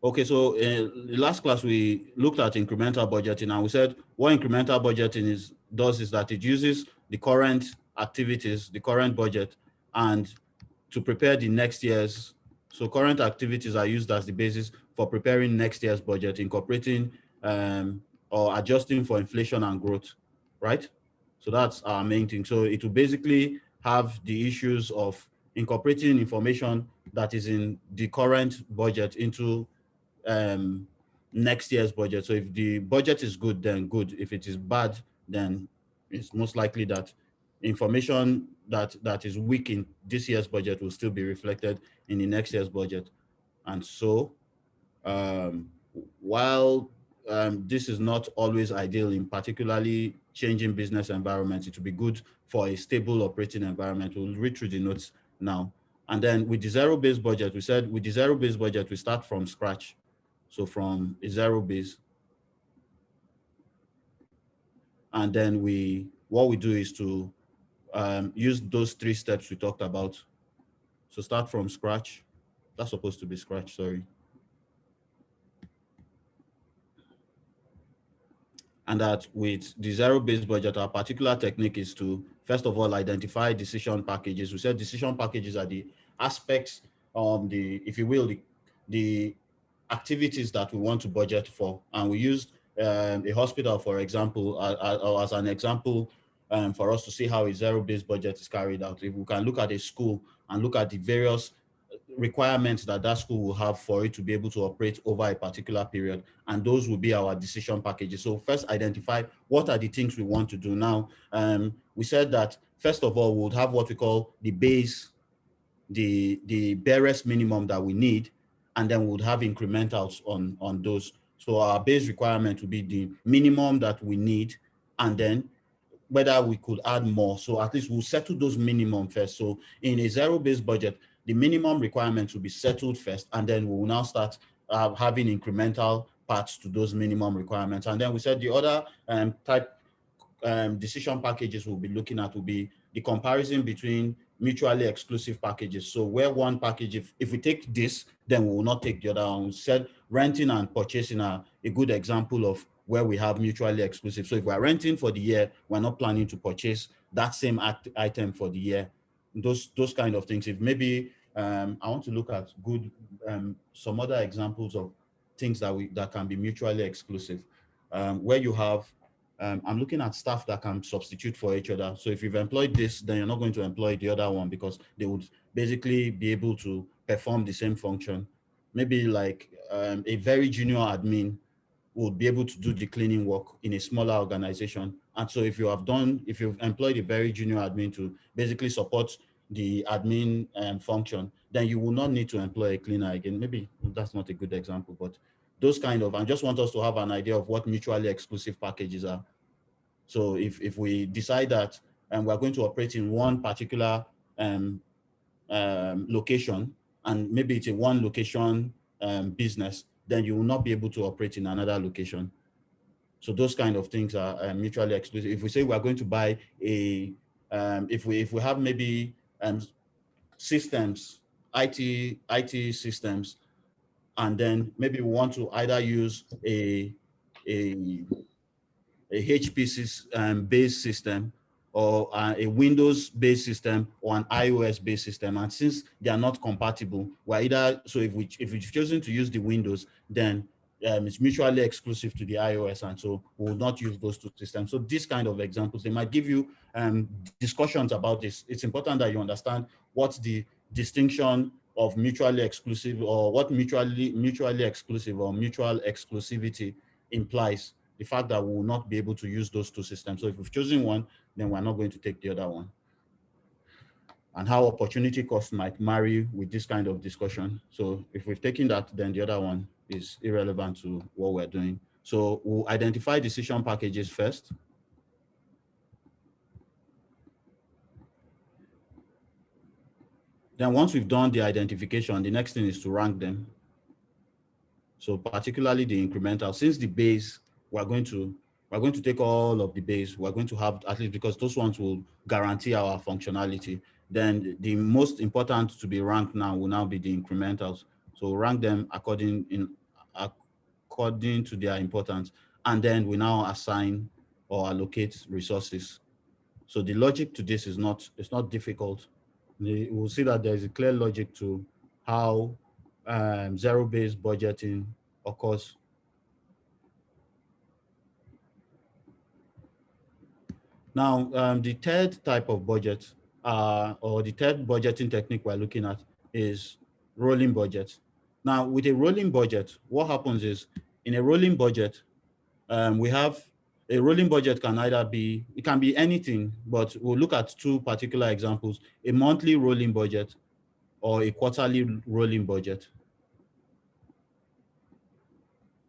Okay, so in the last class, we looked at incremental budgeting, and we said what incremental budgeting does is that it uses the current activities, the current budget, and to prepare the next year's. So current activities are used as the basis for preparing next year's budget, incorporating or adjusting for inflation and growth, right? So that's our main thing. So it will basically have the issues of incorporating information that is in the current budget into next year's budget. So if the budget is good, then good. If it is bad, then it's most likely that information that is weak in this year's budget will still be reflected in the next year's budget. And so um, while this is not always ideal in particularly changing business environments, it will be good for a stable operating environment. We'll read through the notes now. And then with the zero-based budget, we said with the zero-based budget, we start from scratch. So from a zero base. And then what we do is to use those 3 steps we talked about. So start from scratch. That's supposed to be scratch, sorry. And that with the zero-based budget, our particular technique is to, first of all, identify decision packages. We said decision packages are the aspects, if you will, the activities that we want to budget for. And we used a hospital, for example, or as an example for us to see how a zero-based budget is carried out. If we can look at a school and look at the various requirements that school will have for it to be able to operate over a particular period, and those will be our decision packages. So first identify what are the things we want to do. Now, we said that first of all, we'll have what we call the base, the barest minimum that we need, and then we'll have incrementals on those. So our base requirement will be the minimum that we need, and then whether we could add more. So at least we'll settle those minimum first. So in a zero-based budget, the minimum requirements will be settled first, and then we will now start having incremental parts to those minimum requirements. And then we said the other type decision packages we'll be looking at will be the comparison between mutually exclusive packages. So where one package, if we take this, then we will not take the other one. We said renting and purchasing are a good example of where we have mutually exclusive. So if we're renting for the year, we're not planning to purchase that same item for the year. Those kind of things. If maybe I want to look at some other examples of things that can be mutually exclusive, where you have I'm looking at stuff that can substitute for each other. So if you've employed this, then you're not going to employ the other one because they would basically be able to perform the same function. Maybe like a very junior admin would be able to do the cleaning work in a smaller organization. And so if you've employed a very junior admin to basically support the admin function, then you will not need to employ a cleaner again. Maybe that's not a good example, but those kind of, I just want us to have an idea of what mutually exclusive packages are. So if we decide that we're going to operate in one particular location, and maybe it's a one location business, then you will not be able to operate in another location. So those kind of things are mutually exclusive. If we say we're going to buy if we have maybe systems, IT systems, and then maybe we want to either use a HPC based system or a Windows based system or an iOS based system, and since they are not compatible, we're either, so if we've chosen to use the Windows, then it's mutually exclusive to the iOS, and so we will not use those two systems. So these kind of examples, they might give you discussions about this. It's important that you understand what's the distinction of mutually exclusive, or what mutually exclusive or mutual exclusivity implies. The fact that we will not be able to use those two systems. So if we've chosen one, then we're not going to take the other one. And how opportunity cost might marry with this kind of discussion. So if we've taken that, then the other one is irrelevant to what we're doing. So we'll identify decision packages first. Then once we've done the identification, the next thing is to rank them. So particularly the incremental, since the base, we're going to take all of the base. We're going to have, at least because those ones will guarantee our functionality. Then the most important to be ranked now will now be the incrementals. So rank them according according to their importance, and then we now assign or allocate resources. So the logic to this is not, it's not difficult. We'll see that there is a clear logic to how zero-based budgeting occurs. Now, the third type of budget, or the third budgeting technique we're looking at is rolling budget. Now, with a rolling budget, what happens is in a rolling budget, we have a rolling budget can either be, it can be anything, but we'll look at two particular examples, a monthly rolling budget or a quarterly rolling budget.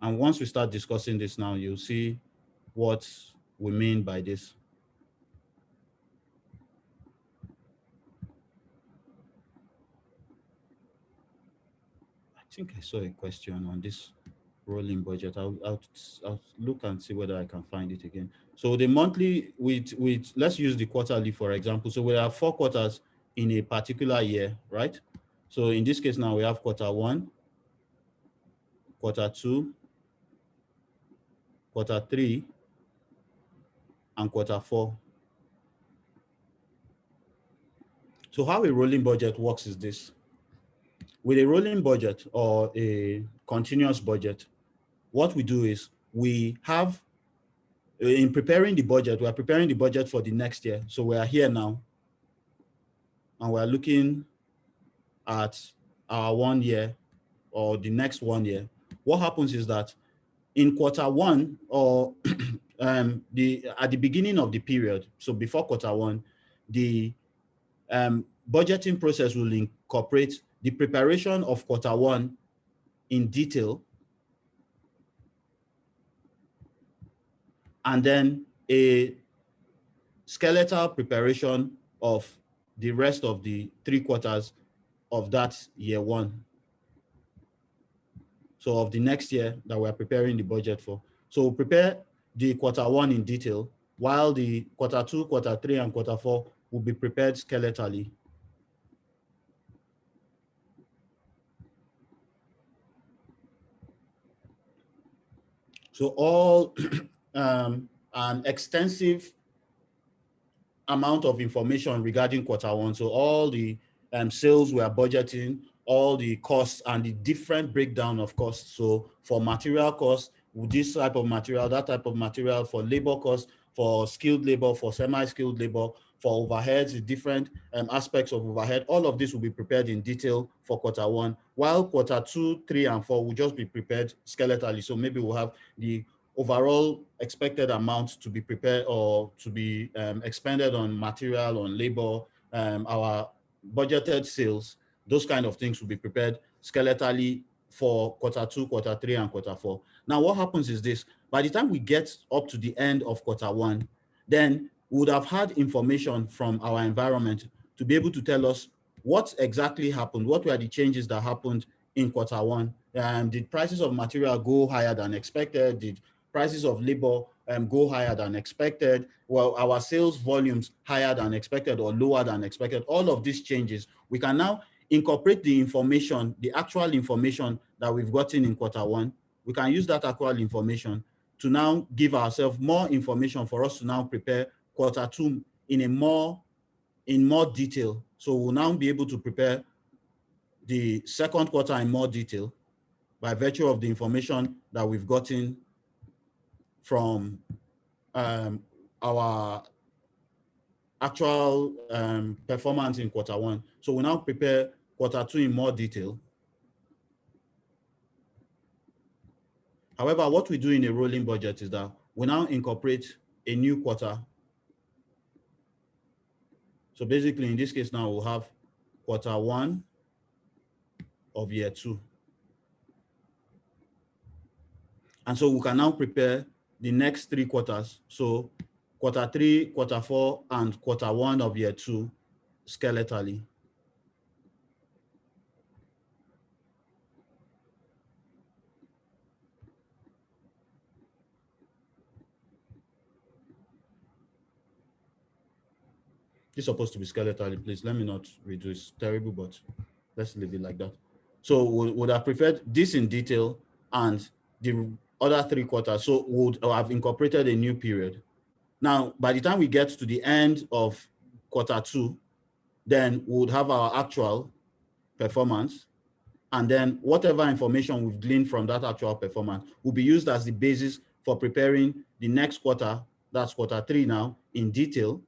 And once we start discussing this now, you'll see what we mean by this. I think I saw a question on this rolling budget. I'll look and see whether I can find it again. So the monthly, with let's use the quarterly for example. So we have 4 quarters in a particular year, right? So in this case now we have quarter 1, quarter 2, quarter 3, and quarter 4. So how a rolling budget works is this. With a rolling budget or a continuous budget, what we do is we have, in preparing the budget, we are preparing the budget for the next year. So we are here now, and we are looking at our 1 year or the next 1 year. What happens is that in quarter 1 or at the beginning of the period, so before quarter 1, the budgeting process will incorporate the preparation of quarter 1 in detail, and then a skeletal preparation of the rest of the 3 quarters of that year 1. So of the next year that we're preparing the budget for. So we'll prepare the quarter 1 in detail, while the quarter 2, quarter 3, and quarter 4 will be prepared skeletally. So all an extensive amount of information regarding quarter 1. So all the sales we are budgeting, all the costs, and the different breakdown of costs. So for material costs, this type of material, that type of material, for labor costs, for skilled labor, for semi-skilled labor, for overheads, the different aspects of overhead, all of this will be prepared in detail for quarter 1, while quarter 2, 3, and 4 will just be prepared skeletally. So maybe we'll have the overall expected amount to be prepared or to be expended on material, on labor, our budgeted sales, those kind of things will be prepared skeletally for quarter 2, quarter 3, and quarter 4. Now, what happens is this: by the time we get up to the end of quarter 1, then we would have had information from our environment to be able to tell us what exactly happened, what were the changes that happened in quarter 1. Did prices of material go higher than expected? Did prices of labor go higher than expected? Well, our sales volumes higher than expected or lower than expected? All of these changes, we can now incorporate the information, the actual information that we've gotten in quarter 1. We can use that actual information to now give ourselves more information for us to now prepare quarter 2 in more detail. So we'll now be able to prepare the second quarter in more detail by virtue of the information that we've gotten from our actual performance in quarter 1. So we now prepare quarter 2 in more detail. However, what we do in a rolling budget is that we now incorporate a new quarter. So basically, in this case now, we'll have quarter 1 of year 2. And so we can now prepare the next 3 quarters. So quarter 3, quarter 4, and quarter 1 of year 2 skeletally. It's supposed to be skeletally, please. Let me not redo it. It's terrible, but let's leave it like that. So we would have preferred this in detail and the other 3 quarters. So we would have incorporated a new period. Now, by the time we get to the end of quarter 2, then we would have our actual performance, and then whatever information we've gleaned from that actual performance will be used as the basis for preparing the next quarter, that's quarter 3 now, in detail,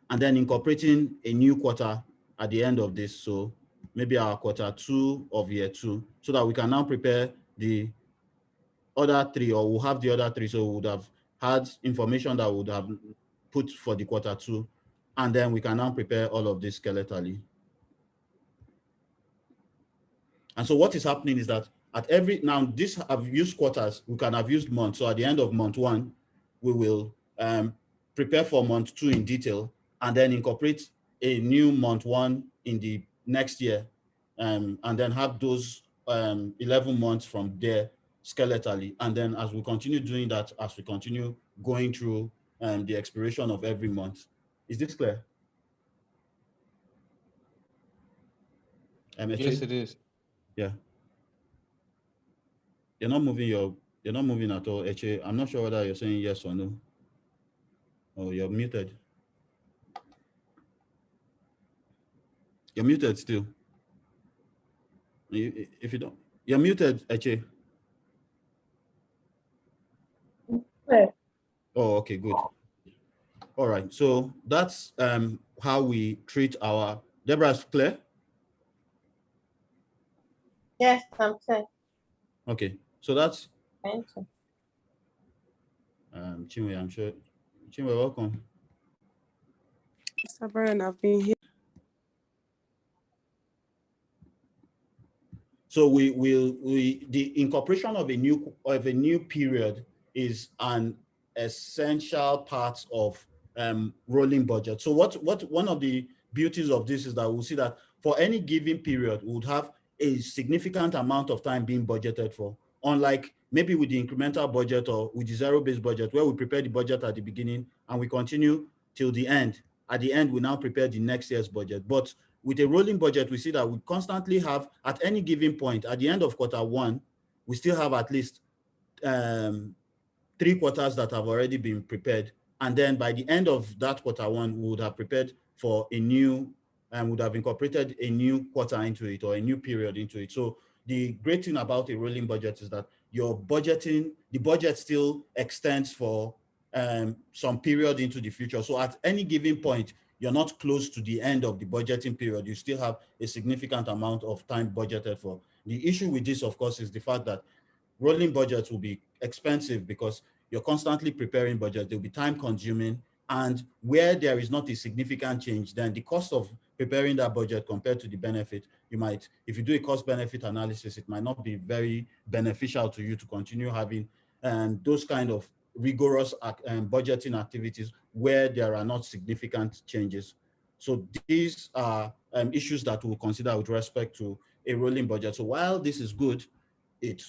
and then incorporating a new quarter at the end of this. So maybe our quarter 2 of year 2, so that we can now prepare the other 3, or we'll have the other 3. So we would have had information that we would have put for the quarter 2, and then we can now prepare all of this skeletally. And so what is happening is that at every, now this have used quarters, we can have used months. So at the end of month 1, we will prepare for month 2 in detail, and then incorporate a new month 1 in the next year, and then have those 11 months from there skeletally. And then as we continue doing that, as we continue going through the expiration of every month. Is this clear? Yes, it is. Yeah. You're not moving at all, Eche. I'm not sure whether you're saying yes or no. Oh, you're muted. You're muted still. If you don't, you're muted, Eche. Clear. Oh, okay, good. All right, so that's how we treat our, Deborah's clear? Yes, I'm clear. Okay, so that's Thank you. Chinwe, I'm sure. Chinwe, welcome. Mr. Brian, I've been here. So the incorporation of a new period is an essential part of rolling budget. So what one of the beauties of this is that we'll see that for any given period, we would have a significant amount of time being budgeted for. Unlike maybe with the incremental budget or with the zero-based budget, where we prepare the budget at the beginning and we continue till the end. At the end, we now prepare the next year's budget. But with a rolling budget, we see that we constantly have, at any given point, at the end of quarter 1, we still have at least 3 quarters that have already been prepared. And then by the end of that quarter 1, we would have prepared for a new, and would have incorporated a new quarter into it, or a new period into it. So the great thing about a rolling budget is that your budgeting, the budget still extends for some period into the future. So at any given point, you're not close to the end of the budgeting period. You still have a significant amount of time budgeted for. The issue with this, of course, is the fact that rolling budgets will be expensive because you're constantly preparing budgets. They'll be time consuming. And where there is not a significant change, then the cost of preparing that budget compared to the benefit, you might, if you do a cost benefit analysis, it might not be very beneficial to you to continue having those kind of rigorous budgeting activities where there are not significant changes. So these are issues that we'll consider with respect to a rolling budget. So while this is good, it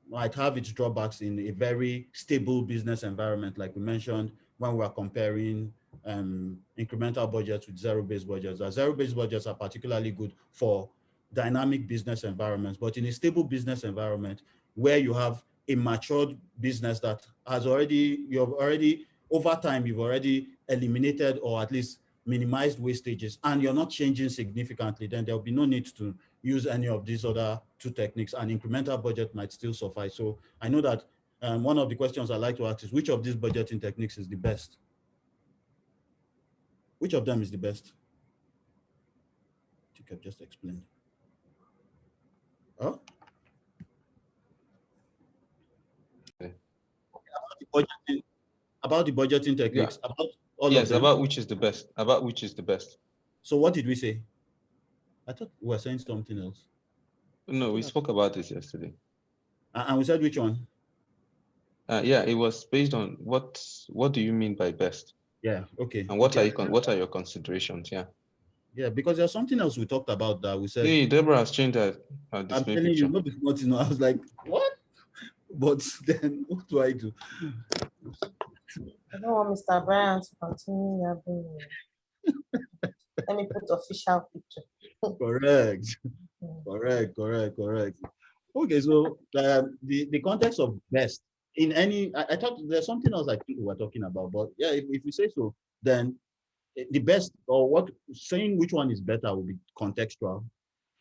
might have its drawbacks in a very stable business environment, like we mentioned when we are comparing incremental budgets with zero-based budgets. Zero-based budgets are particularly good for dynamic business environments, but in a stable business environment where you have a matured business that has already, over time, you've already eliminated or at least minimized wastages, and you're not changing significantly, then there'll be no need to use any of these other 2 techniques, and incremental budget might still suffice. So I know that one of the questions I like to ask is, which of these budgeting techniques is the best? Which of them is the best? I think I've just explained. Oh? About the budgeting techniques, Yeah. about all yes, of them. about which is the best. About which is the best. So what did we say? I thought we were saying something else. No, we spoke about this yesterday. And we said which one? Yeah, it was based on what do you mean by best? Yeah, okay. And what okay. what are your considerations? Yeah. Yeah, because there's something else we talked about that we said. Hey, Deborah has changed her I'm display telling picture. you, not before, you know, I was like, what? But then what do I do? I don't want Mr. Brian to continue having. Let me put official picture. Correct. Correct. Okay, so the context of best in any, I thought there's something else I think we were talking about, but yeah, if we say so, then the best or what saying which one is better will be contextual.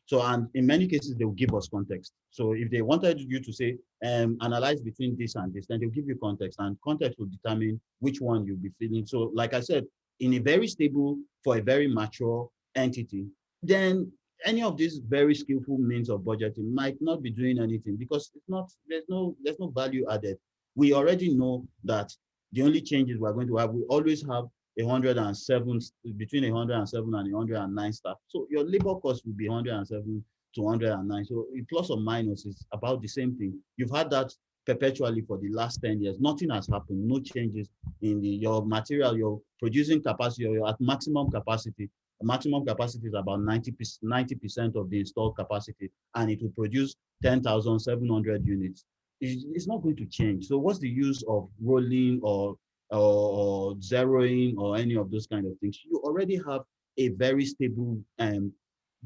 So, and in many cases, they will give us context. So if they wanted you to say, analyze between this and this, then they'll give you context, and context will determine which one you'll be feeling. So like I said, in a very stable, for a very mature entity, then any of these very skillful means of budgeting might not be doing anything because it's not, there's no value added. We already know that the only changes we're going to have, we always have 107, between 107 and 109 staff. So your labor cost will be 107 to 109. So plus or minus is about the same thing. You've had that perpetually for the last 10 years. Nothing has happened, no changes in your material, your producing capacity, or you're at maximum capacity. The maximum capacity is about 90% of the installed capacity, and it will produce 10,700 units. It's not going to change. So what's the use of rolling or zeroing or any of those kind of things? You already have a very stable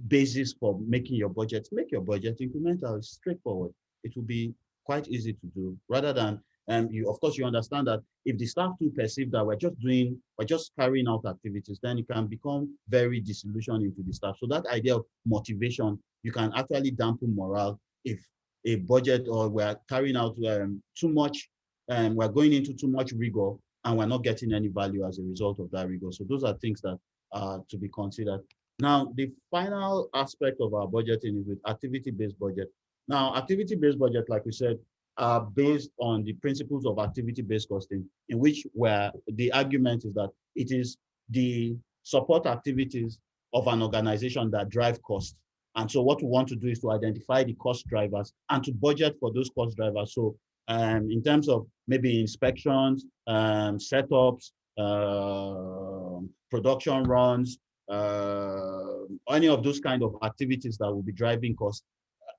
basis for making your budget. Make your budget incremental, straightforward. It will be quite easy to do rather than you, of course, you understand that if the staff too perceive that we're just carrying out activities, then it can become very disillusioned into the staff. So that idea of motivation, you can actually dampen morale if a budget or we're carrying out too much, we're going into too much rigor and we're not getting any value as a result of that rigor. So those are things that are to be considered. Now, the final aspect of our budgeting is with activity-based budget. Now, activity-based budget, like we said, are based on the principles of activity-based costing, in which where the argument is that it is the support activities of an organization that drive costs. And so what we want to do is to identify the cost drivers and to budget for those cost drivers. So in terms of maybe inspections, setups, production runs, any of those kind of activities that will be driving costs,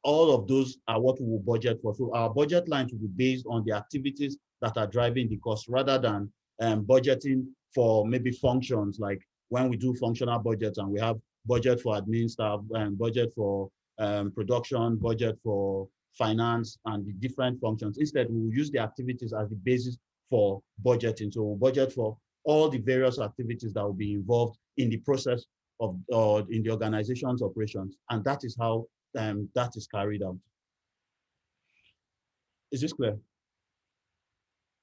all of those are what we will budget for. So our budget lines will be based on the activities that are driving the cost rather than budgeting for maybe functions, like when we do functional budgets and we have budget for admin staff and budget for production, budget for finance and the different functions. Instead, we will use the activities as the basis for budgeting. So we'll budget for all the various activities that will be involved in the process of in the organization's operations. And that is how that is carried out. Is this clear?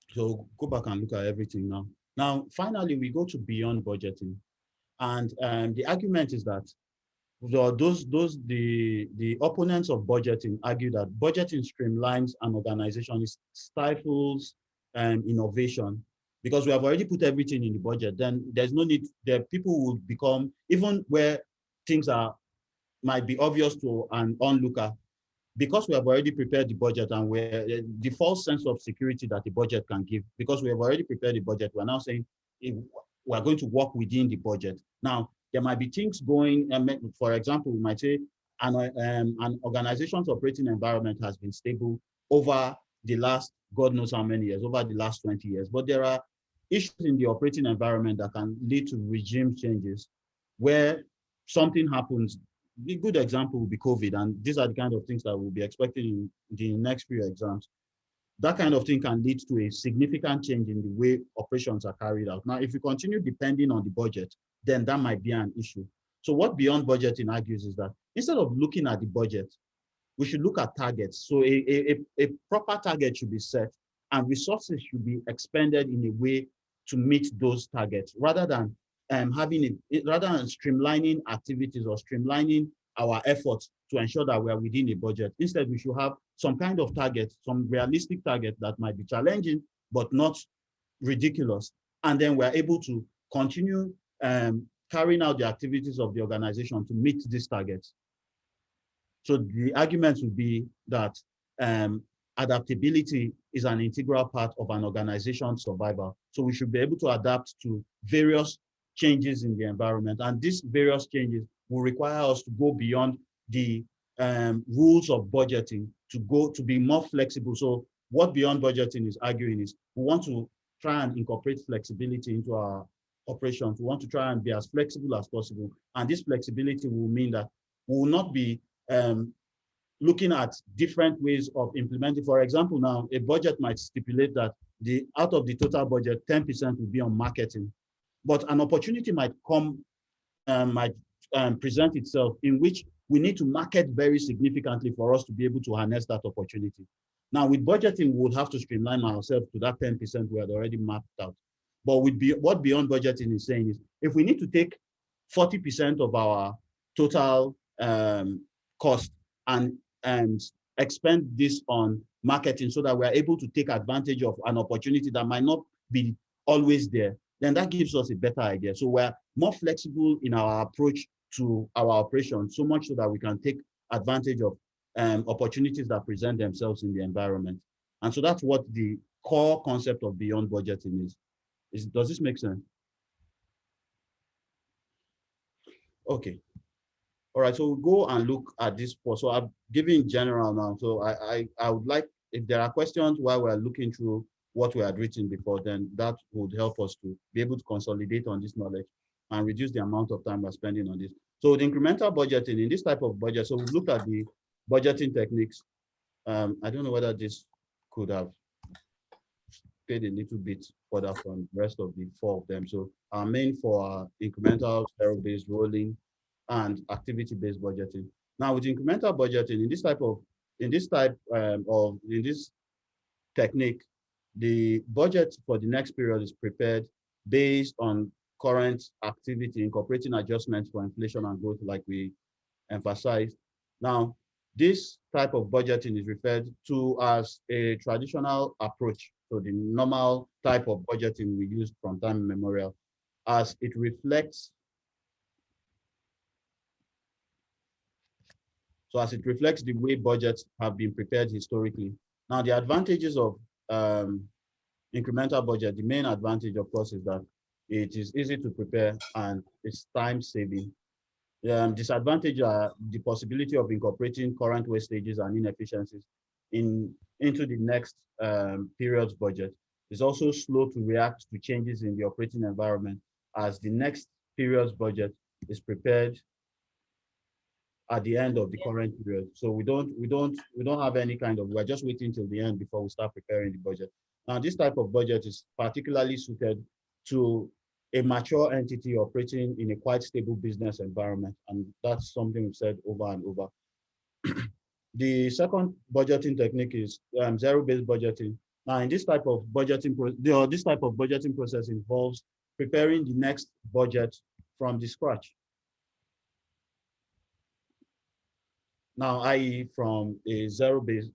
So go back and look at everything now. Now, finally, we go to beyond budgeting. And the argument is that the opponents of budgeting argue that budgeting streamlines an organization, it stifles innovation, because we have already put everything in the budget. Then there's no need, the people will become, even where things might be obvious to an onlooker, because we have already prepared the budget and we're the false sense of security that the budget can give, because we have already prepared the budget, we're now saying we're going to work within the budget. Now, there might be things going, for example, we might say an organization's operating environment has been stable over the last, God knows how many years, over the last 20 years, but there are issues in the operating environment that can lead to regime changes where something happens. The good example will be COVID, and these are the kind of things that we'll be expecting in the next few exams. That kind of thing can lead to a significant change in the way operations are carried out. Now, if we continue depending on the budget, then that might be an issue. So what beyond budgeting argues is that instead of looking at the budget, we should look at targets. So a proper target should be set and resources should be expended in a way to meet those targets rather than rather than streamlining activities or streamlining our efforts to ensure that we are within a budget. Instead, we should have some kind of target, some realistic target that might be challenging, but not ridiculous. And then we're able to continue carrying out the activities of the organization to meet these targets. So the argument would be that adaptability is an integral part of an organization's survival. So we should be able to adapt to various changes in the environment. And these various changes will require us to go beyond the rules of budgeting to be more flexible. So what beyond budgeting is arguing is we want to try and incorporate flexibility into our operations. We want to try and be as flexible as possible. And this flexibility will mean that we will not be looking at different ways of implementing. For example, now a budget might stipulate that out of the total budget, 10% will be on marketing, but an opportunity might present itself in which we need to market very significantly for us to be able to harness that opportunity. Now, with budgeting, we would have to streamline ourselves to that 10% we had already mapped out. But what beyond budgeting is saying is, if we need to take 40% of our total cost and expend this on marketing so that we're able to take advantage of an opportunity that might not be always there, then that gives us a better idea. So we're more flexible in our approach to our operations, so much so that we can take advantage of opportunities that present themselves in the environment. And so that's what the core concept of beyond budgeting is. Does this make sense? Okay. All right, so we'll go and look at this. So I've given general now. So I would like, if there are questions while we're looking through what we had written before, then that would help us to be able to consolidate on this knowledge and reduce the amount of time we're spending on this. So with incremental budgeting, in this type of budget, so we've looked at the budgeting techniques. I don't know whether this could have paid a little bit further from the rest of the 4 of them. So our main 4 are incremental, zero-based, rolling, and activity-based budgeting. Now, with incremental budgeting, in this technique, the budget for the next period is prepared based on current activity, incorporating adjustments for inflation and growth, like we emphasized. Now, this type of budgeting is referred to as a traditional approach. So the normal type of budgeting we use from time immemorial, as it reflects the way budgets have been prepared historically. Now, the advantages of incremental budget, the main advantage, of course, is that it is easy to prepare and it's time saving. Disadvantage are the possibility of incorporating current wastages and inefficiencies into the next period's budget. It's also slow to react to changes in the operating environment, as the next period's budget is prepared at the end of the current period. So we don't have any kind of, we're just waiting till the end before we start preparing the budget. Now, this type of budget is particularly suited to a mature entity operating in a quite stable business environment. And that's something we've said over and over. The second budgeting technique is zero-based budgeting. Now, in this type of budgeting, process involves preparing the next budget from the scratch. Now, i.e. from a zero-based.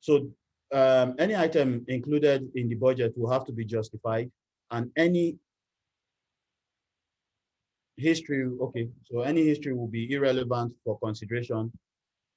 So any item included in the budget will have to be justified, and any history, so any history will be irrelevant for consideration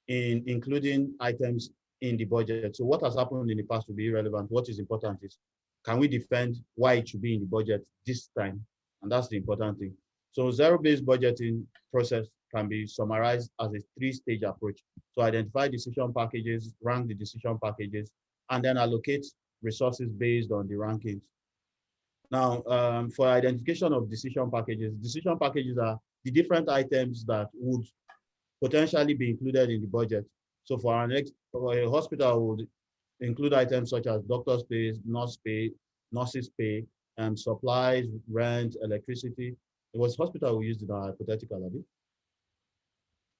in including items in the budget. So what has happened in the past will be irrelevant. What is important is, can we defend why it should be in the budget this time? And that's the important thing. So zero-based budgeting process can be summarized as a 3-stage approach. So identify decision packages, rank the decision packages, and then allocate resources based on the rankings. Now, for identification of decision packages are the different items that would potentially be included in the budget. So for a hospital would include items such as doctor's pay, nurses' pay, supplies, rent, electricity. It was hospital we used in our hypothetical, I think.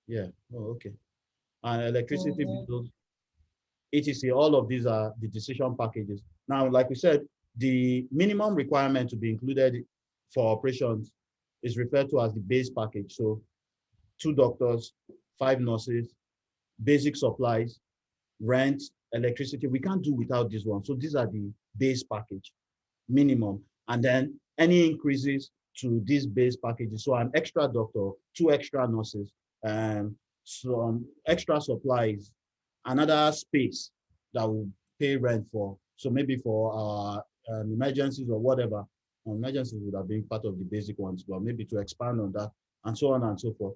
Yeah, oh, okay. And electricity bills, etc. All of these are the decision packages. Now, like we said, the minimum requirement to be included for operations is referred to as the base package. So 2 doctors, 5 nurses, basic supplies, rent, electricity. We can't do without this one. So these are the base package, minimum. And then any increases to these base packages. So an extra doctor, 2 extra nurses, some extra supplies, another space that will pay rent for. So maybe for emergencies or whatever. Emergencies would have been part of the basic ones, but maybe to expand on that, and so on and so forth.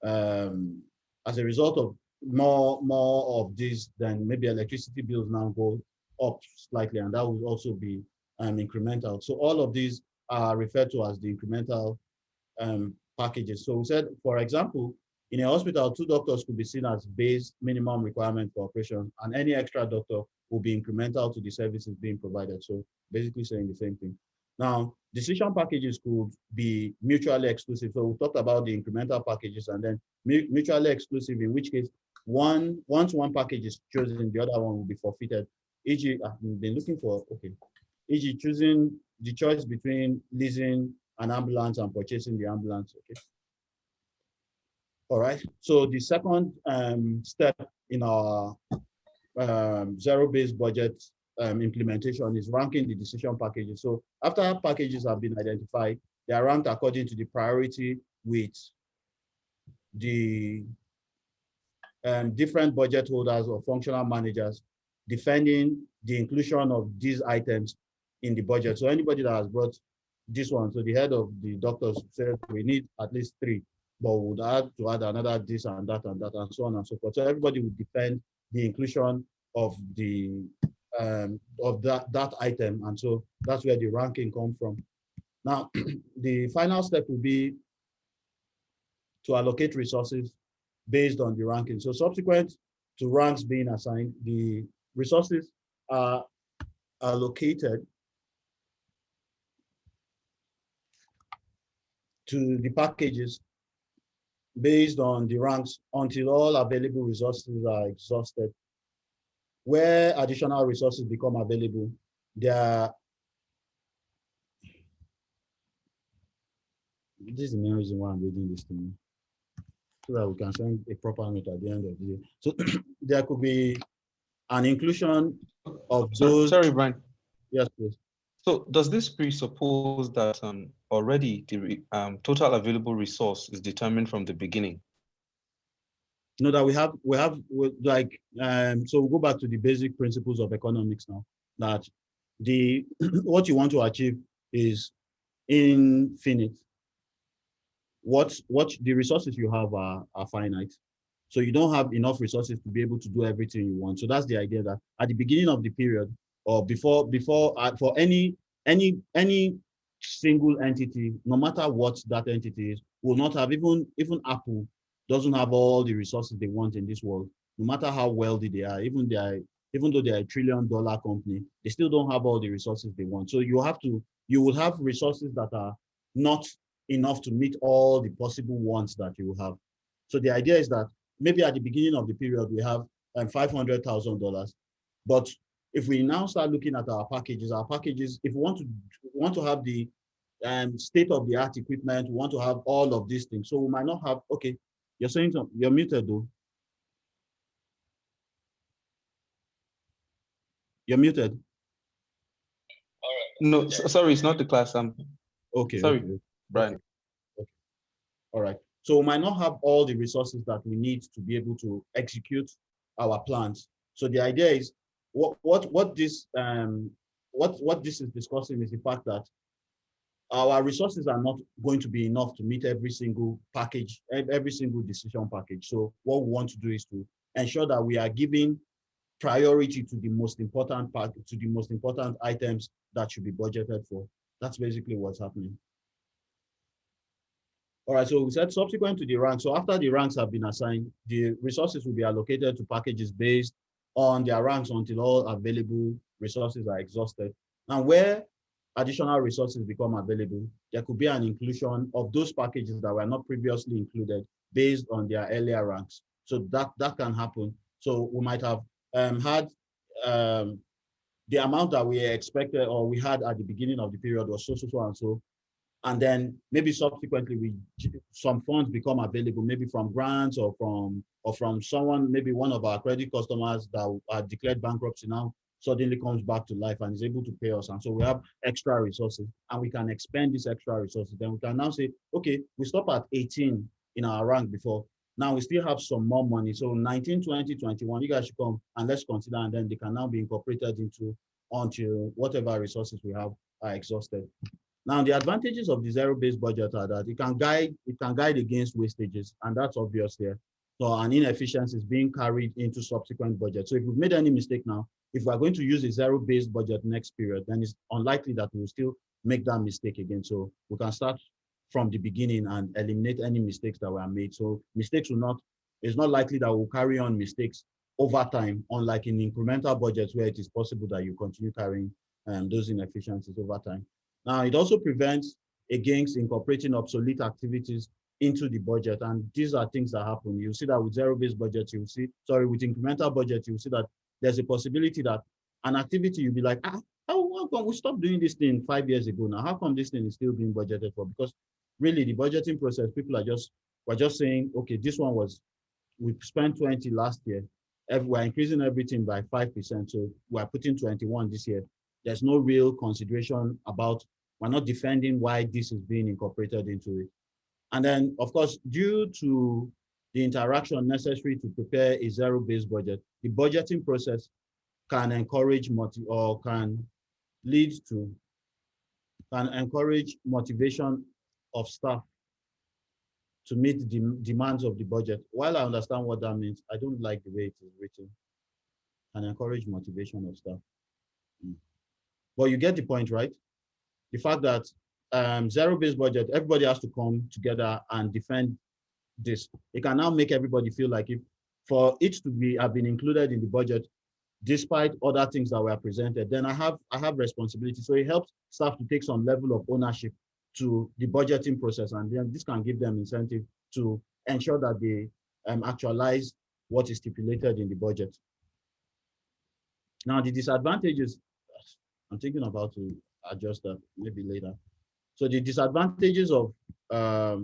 As a result of more of this, then maybe electricity bills now go up slightly, and that will also be incremental. So all of these are referred to as the incremental packages. So we said, for example, In a hospital, 2 doctors could be seen as base minimum requirement for operation, and any extra doctor will be incremental to the services being provided. So basically saying the same thing. Now, decision packages could be mutually exclusive. So we talked about the incremental packages and then mutually exclusive, in which case, once one package is chosen, the other one will be forfeited. E.g., I've been looking for, okay, e.g., choosing the choice between leasing an ambulance and purchasing the ambulance, okay. All right, so the second step in our zero-based budget implementation is ranking the decision packages. So after packages have been identified, they are ranked according to the priority with the different budget holders or functional managers defending the inclusion of these items in the budget. So anybody that has brought this one, so the head of the doctors said we need at least 3, but we would add another this and that and so on and so forth. So everybody would defend the inclusion of the that item, and so that's where the ranking comes from. Now, the final step will be to allocate resources based on the ranking. So subsequent to ranks being assigned, the resources are allocated to the packages based on the ranks until all available resources are exhausted. Where additional resources become available, this is the main reason why I'm reading this thing, so that we can send a proper note at the end of the day. So there could be an inclusion of those. Sorry, Brian. Yes, please. So does this presuppose that already the total available resource is determined from the beginning? No, that we have like, so we'll go back to the basic principles of economics now, that the what you want to achieve is infinite. What the resources you have are finite. So you don't have enough resources to be able to do everything you want. So that's the idea, that at the beginning of the period or before for any single entity, no matter what that entity is, will not have, even Apple doesn't have all the resources they want in this world, no matter how wealthy they are, even though they're $1 trillion company, they still don't have all the resources they want. So you will have resources that are not enough to meet all the possible wants that you will have. So the idea is that maybe at the beginning of the period, we have $500,000, but if we now start looking at our packages, if we want to have the state-of-the-art equipment, we want to have all of these things. So we might not have, okay, you're saying something, you're muted though. You're muted. All right. No, sorry, it's not the class. Okay. Sorry, okay. Brian. Okay. All right. So we might not have all the resources that we need to be able to execute our plans. So the idea is what this is discussing is the fact that our resources are not going to be enough to meet every single package, every single decision package. So what we want to do is to ensure that we are giving priority to the most important items that should be budgeted for. That's basically what's happening. All right, so we said subsequent to the rank. So after the ranks have been assigned, the resources will be allocated to packages based on their ranks until all available resources are exhausted. And where additional resources become available, there could be an inclusion of those packages that were not previously included based on their earlier ranks. So that can happen. So we might have had the amount that we expected or we had at the beginning of the period was so and so. And then maybe subsequently some funds become available, maybe from grants or from someone, maybe one of our credit customers that are declared bankruptcy now suddenly comes back to life and is able to pay us. And so we have extra resources and we can expend these extra resources. Then we can now say, okay, we stop at 18 in our rank before. Now we still have some more money. So 19, 20, 21, you guys should come and let's consider, and then they can now be incorporated into until whatever resources we have are exhausted. Now, the advantages of the zero-based budget are that it can guide against wastages, and that's obvious here. So an inefficiency is being carried into subsequent budgets. So if we've made any mistake now, if we're going to use a zero-based budget next period, then it's unlikely that we'll still make that mistake again. So we can start from the beginning and eliminate any mistakes that were made. So mistakes will not, it's not likely that we'll carry on mistakes over time, unlike in incremental budgets where it is possible that you continue carrying those inefficiencies over time. Now, it also prevents against incorporating obsolete activities into the budget. And these are things that happen. You see that with zero-based budget, you'll see, sorry, with incremental budget, you'll see that there's a possibility that an activity you'll be like, how come we stopped doing this thing 5 years ago now? How come this thing is still being budgeted for? Because really the budgeting process, people we're just saying, okay, this one was, we spent 20 last year. We're increasing everything by 5%. So we're putting 21 this year. There's no real consideration about, we're not defending why this is being incorporated into it. And then, of course, due to the interaction necessary to prepare a zero-based budget, the budgeting process can encourage can encourage motivation of staff to meet the demands of the budget. While I understand what that means, I don't like the way it is written. And encourage motivation of staff. But you get the point, right? The fact that zero-based budget, everybody has to come together and defend this. It can now make everybody feel like if for it to have been included in the budget, despite other things that were presented, then I have responsibility. So it helps staff to take some level of ownership to the budgeting process, and then this can give them incentive to ensure that they actualize what is stipulated in the budget. Now, the disadvantages, I'm thinking about to adjust that maybe later. So the disadvantages of a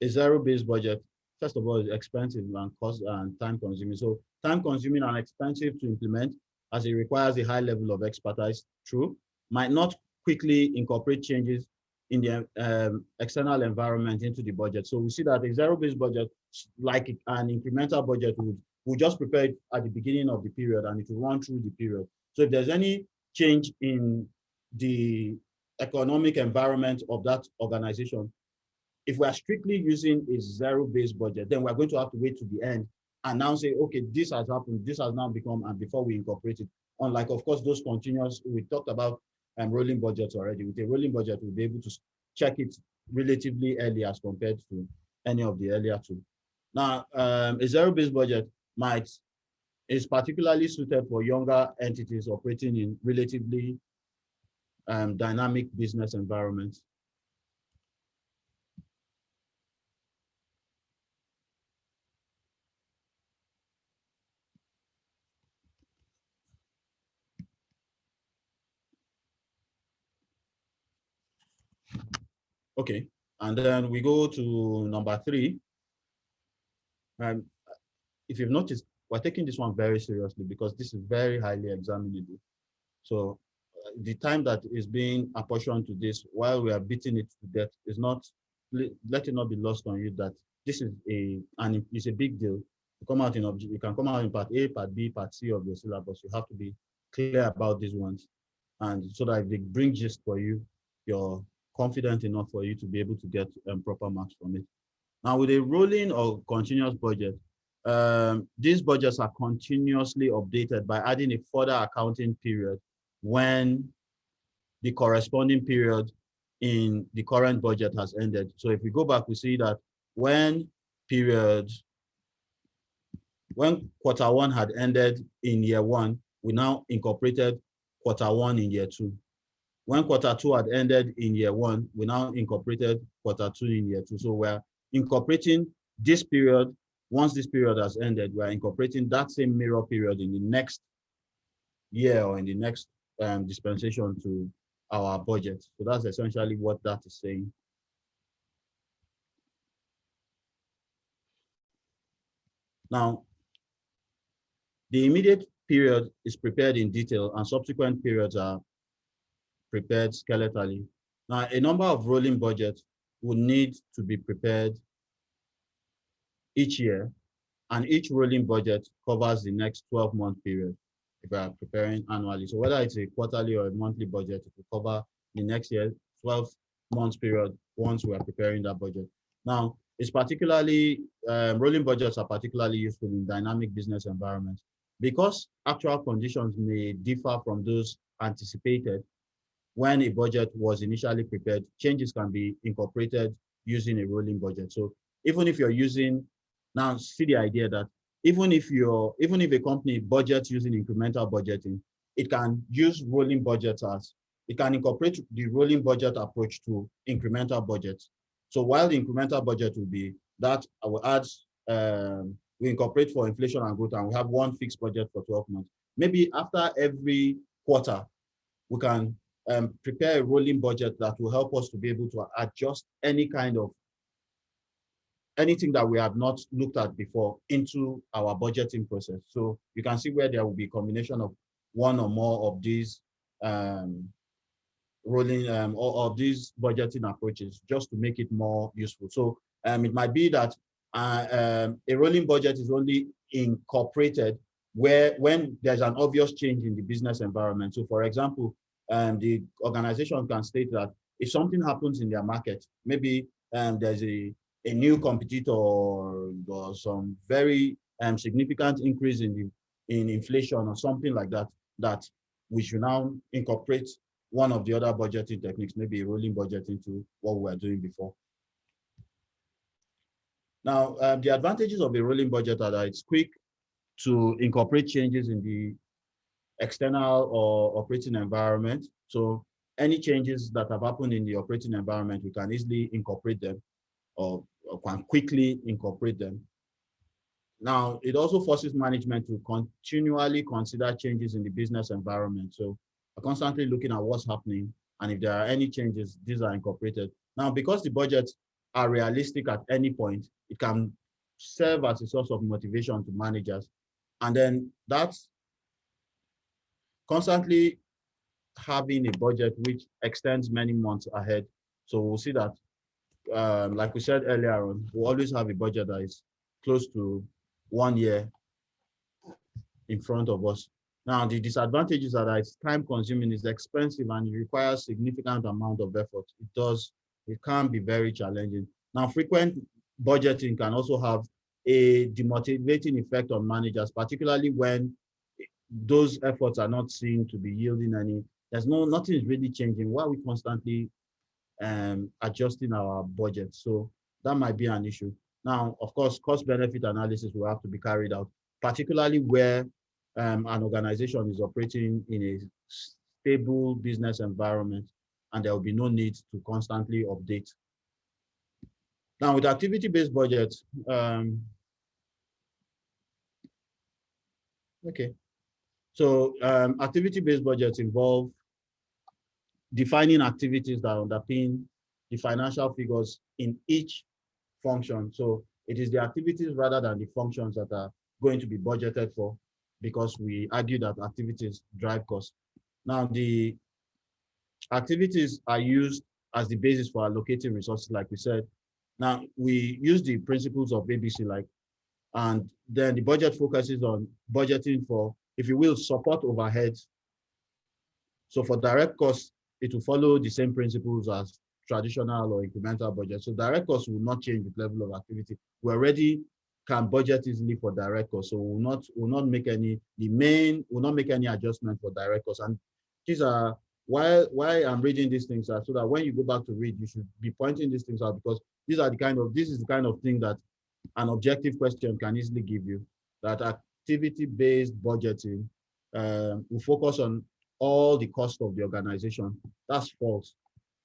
zero-based budget, first of all, is expensive and cost and time consuming. So time consuming and expensive to implement as it requires a high level of expertise, true, might not quickly incorporate changes in the external environment into the budget. So we see that a zero-based budget, like an incremental budget, would just prepare it at the beginning of the period and it will run through the period. So if there's any change in the economic environment of that organization, if we're strictly using a zero-based budget, then we're going to have to wait to the end and now say, okay, this has happened, this has now become, and before we incorporate it. Unlike, of course, those continuous, we talked about rolling budgets already. With a rolling budget, we'll be able to check it relatively early as compared to any of the earlier two. Now, a zero-based budget is particularly suited for younger entities operating in relatively dynamic business environments. Okay, and then we go to number 3. If you've noticed, we're taking this one very seriously because this is very highly examinable. So the time that is being apportioned to this while we are beating it to death is not, let it not be lost on you that this is it's a big deal. You can come out in part A, part B, part C of your syllabus. You have to be clear about these ones. And so that if they bring gist for you, you're confident enough for you to be able to get proper marks from it. Now with a rolling or continuous budget, these budgets are continuously updated by adding a further accounting period when the corresponding period in the current budget has ended. So if we go back, we see that when quarter 1 had ended in year 1, we now incorporated quarter 1 in year 2. When quarter 2 had ended in year 1, we now incorporated quarter 2 in year 2. So we're incorporating this period. Once this period has ended, we're incorporating that same mirror period in the next year or in the next dispensation to our budget. So that's essentially what that is saying. Now, the immediate period is prepared in detail and subsequent periods are prepared skeletally. Now, a number of rolling budgets would need to be prepared each year, and each rolling budget covers the next 12-month period if we are preparing annually. So whether it's a quarterly or a monthly budget, it will cover the next year, 12 months period once we are preparing that budget. Now, it's particularly, rolling budgets are particularly useful in dynamic business environments because actual conditions may differ from those anticipated. when a budget was initially prepared, changes can be incorporated using a rolling budget. So even if you're using, now see the idea that even if a company budgets using incremental budgeting, it can use rolling budgets as, it can incorporate the rolling budget approach to incremental budgets. So while the incremental budget will be that I will add, we incorporate for inflation and growth, and we have one fixed budget for 12 months. Maybe after every quarter, we can prepare a rolling budget that will help us to be able to adjust any kind of anything that we have not looked at before into our budgeting process. So you can see where there will be a combination of one or more of these rolling or of these budgeting approaches, just to make it more useful. So it might be that a rolling budget is only incorporated when there's an obvious change in the business environment. So for example, the organization can state that if something happens in their market, maybe there's a new competitor or some very significant increase in inflation or something like that, that we should now incorporate one of the other budgeting techniques, maybe a rolling budget, into what we were doing before. Now, the advantages of a rolling budget are that it's quick to incorporate changes in the external or operating environment. So any changes that have happened in the operating environment, we can easily incorporate them or can quickly incorporate them. Now, it also forces management to continually consider changes in the business environment. So constantly looking at what's happening, and if there are any changes, these are incorporated. Now, because the budgets are realistic at any point, it can serve as a source of motivation to managers. And then that's constantly having a budget which extends many months ahead. So we'll see that, like we said earlier on, we'll always have a budget that is close to 1 year in front of us. Now, the disadvantages are that it's time consuming, it's expensive, and it requires significant amount of effort. It can be very challenging. Now, frequent budgeting can also have a demotivating effect on managers, particularly when those efforts are not seen to be yielding any, nothing is really changing while we constantly adjusting our budget. So that might be an issue. Now, of course, cost benefit analysis will have to be carried out, particularly where an organization is operating in a stable business environment, and there will be no need to constantly update. Now, with activity-based budgets, okay. So activity-based budgets involve defining activities that underpin the financial figures in each function. So it is the activities rather than the functions that are going to be budgeted for, because we argue that activities drive costs. Now, the activities are used as the basis for allocating resources, like we said. Now, we use the principles of ABC, and then the budget focuses on budgeting for, if you will, support overheads. So for direct costs, it will follow the same principles as traditional or incremental budget. So direct costs will not change with level of activity. We already can budget easily for direct costs, so we'll not make any adjustment for direct costs. And these are why I'm reading these things are so that when you go back to read, you should be pointing these things out, because this is the kind of thing that an objective question can easily give you. That activity-based budgeting will focus on all the cost of the organization. That's false.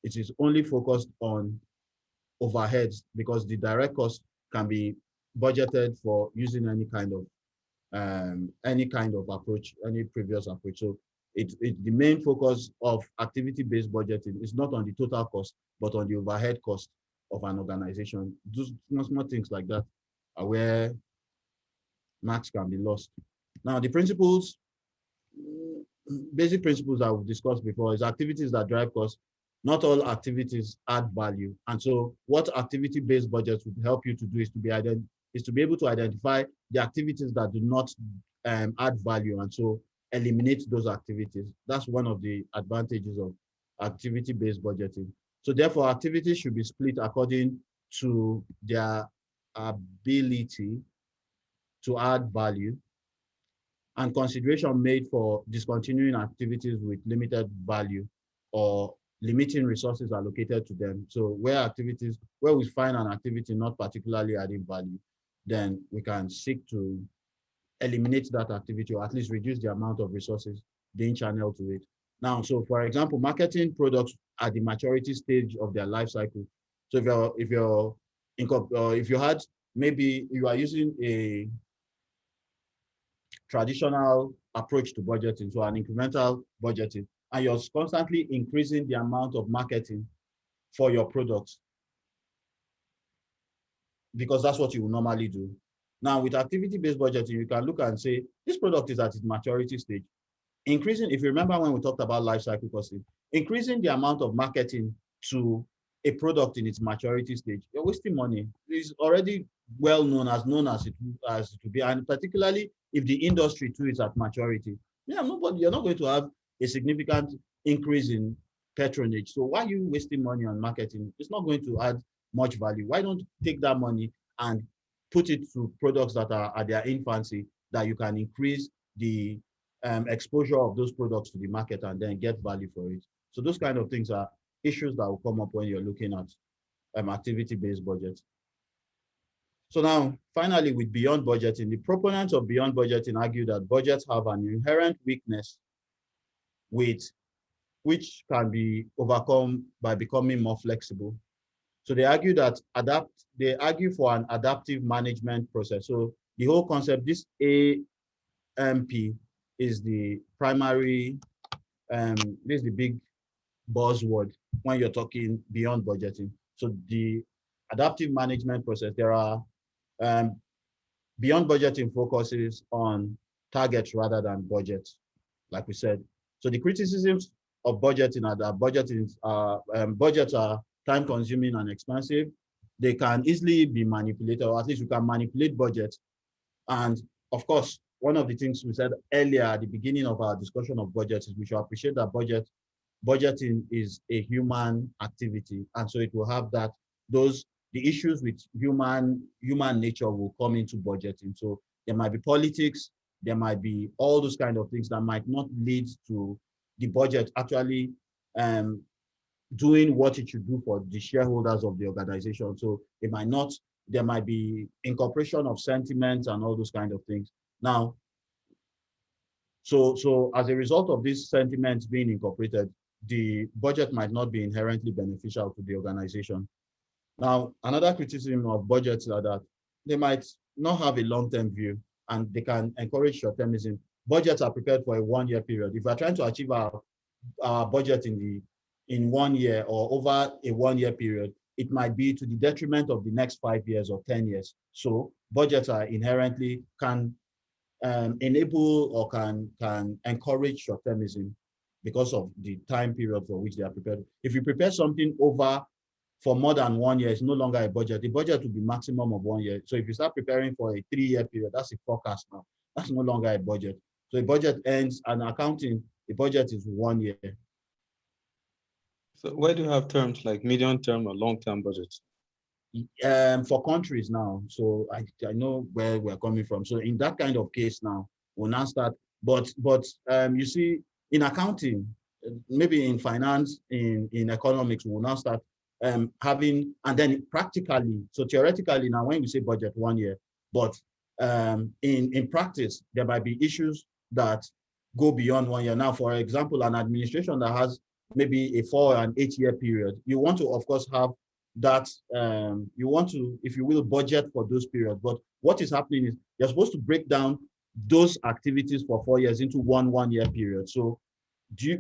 It is only focused on overheads, because the direct cost can be budgeted for using any kind of approach, any previous approach. So the main focus of activity-based budgeting is not on the total cost, but on the overhead cost of an organization. Just small things like that are where maths can be lost. Now, the principles, basic principles that we've discussed before, is activities that drive costs. Not all activities add value. And so what activity-based budgets would help you to do is to be able to identify the activities that do not add value, and so eliminate those activities. That's one of the advantages of activity-based budgeting. So therefore, activities should be split according to their ability to add value, and consideration made for discontinuing activities with limited value or limiting resources allocated to them. So where we find an activity not particularly adding value, then we can seek to eliminate that activity or at least reduce the amount of resources being channeled to it. Now, so for example, marketing products at the maturity stage of their life cycle. So if you had, maybe you are using a traditional approach to budgeting, so an incremental budgeting, and you're constantly increasing the amount of marketing for your products because that's what you will normally do. Now, with activity-based budgeting, you can look and say, this product is at its maturity stage. Increasing, if you remember when we talked about life cycle costing, increasing the amount of marketing to a product in its maturity stage, you're wasting money. It's already known as it to be, and particularly if the industry too is at maturity. Yeah, you're not going to have a significant increase in patronage. So why are you wasting money on marketing? It's not going to add much value. Why don't you take that money and put it to products that are at their infancy, that you can increase the exposure of those products to the market and then get value for it. So those kind of things are issues that will come up when you're looking at activity-based budget. So now, finally, with beyond budgeting, the proponents of beyond budgeting argue that budgets have an inherent weakness which can be overcome by becoming more flexible. So they argue for an adaptive management process. So the whole concept, this AMP is the primary, this is the big buzzword when you're talking beyond budgeting. So the adaptive management process, there are beyond budgeting focuses on targets rather than budgets, like we said. So the criticisms of budgeting are that budgets are time-consuming and expensive. They can easily be manipulated, or at least you can manipulate budgets. And of course, one of the things we said earlier at the beginning of our discussion of budgets is we should appreciate that budgeting is a human activity, and so it will have the issues with human nature will come into budgeting. So there might be politics, there might be all those kind of things that might not lead to the budget actually doing what it should do for the shareholders of the organization. So there might be incorporation of sentiments and all those kind of things. Now, so as a result of these sentiments being incorporated, the budget might not be inherently beneficial to the organization. Now, another criticism of budgets are that they might not have a long-term view and they can encourage short-termism. Budgets are prepared for a one-year period. If we're trying to achieve our budget in 1 year or over a one-year period, it might be to the detriment of the next 5 years or 10 years. So budgets are inherently can enable or can encourage short-termism because of the time period for which they are prepared. If you prepare something for more than 1 year, it's no longer a budget. The budget will be maximum of 1 year. So if you start preparing for a 3-year period, that's a forecast now. That's no longer a budget. So a budget ends, and accounting, the budget is 1 year. So where do you have terms like medium-term or long-term budgets? For countries now, so I know where we're coming from. So in that kind of case now, we'll now start. But you see, in accounting, maybe in finance, in economics, we'll now start having, and then practically, so theoretically now, when we say budget 1 year, but in practice, there might be issues that go beyond 1 year. Now, for example, an administration that has maybe a 4 and 8 year period, you want to, of course, have that, you want to, if you will, budget for those periods. But what is happening is you're supposed to break down those activities for 4 years into one year period. So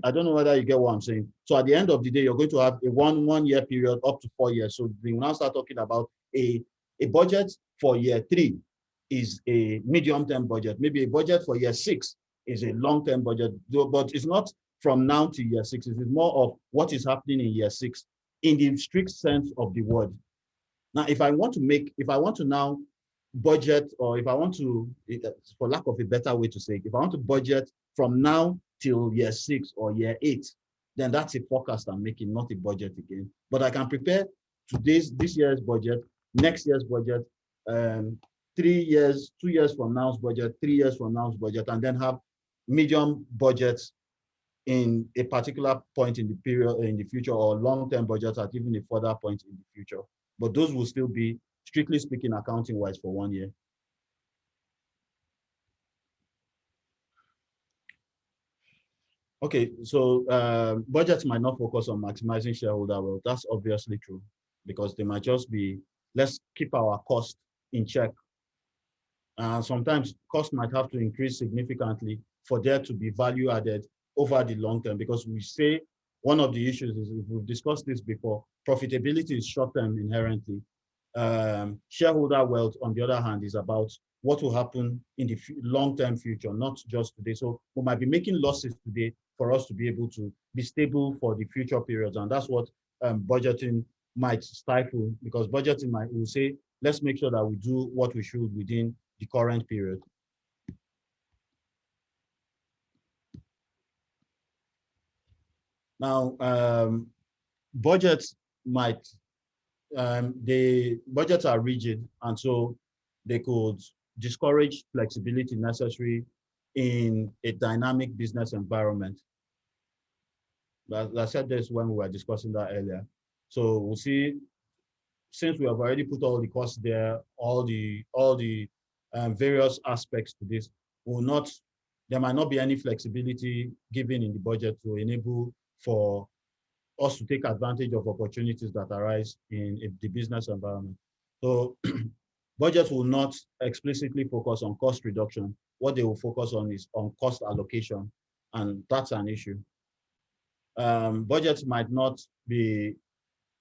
I don't know whether you get what I'm saying. So at the end of the day, you're going to have a one year period up to 4 years. So we now start talking about a budget for year 3 is a medium-term budget. Maybe a budget for year 6 is a long-term budget, but it's not from now to year 6. It is more of what is happening in year 6 in the strict sense of the word. Now, if I want to now budget, or if I want to, for lack of a better way to say it, if I want to budget from now till year 6 or year 8, then that's a forecast I'm making, not a budget again. But I can prepare this year's budget, next year's budget, 3 years, 2 years from now's budget, 3 years from now's budget, and then have medium budgets in a particular point in the period in the future, or long-term budgets at even a further point in the future. But those will still be, strictly speaking, accounting-wise for 1 year. Okay, so budgets might not focus on maximizing shareholder wealth. That's obviously true, because they might just be, let's keep our cost in check. Sometimes cost might have to increase significantly for there to be value added over the long term, because we say one of the issues is, we've discussed this before, profitability is short term inherently. Shareholder wealth, on the other hand, is about what will happen in the long-term future, not just today. So we might be making losses today for us to be able to be stable for the future periods. And that's what budgeting might stifle, because budgeting will say, let's make sure that we do what we should within the current period. Now, budgets might, budgets are rigid, and so they could discourage flexibility necessary in a dynamic business environment. I said this when we were discussing that earlier. So we'll see, since we have already put all the costs there, all the various aspects to this, there might not be any flexibility given in the budget to enable for us to take advantage of opportunities that arise in the business environment. So budgets will not explicitly focus on cost reduction. What they will focus on is on cost allocation, and that's an issue. Budgets might not be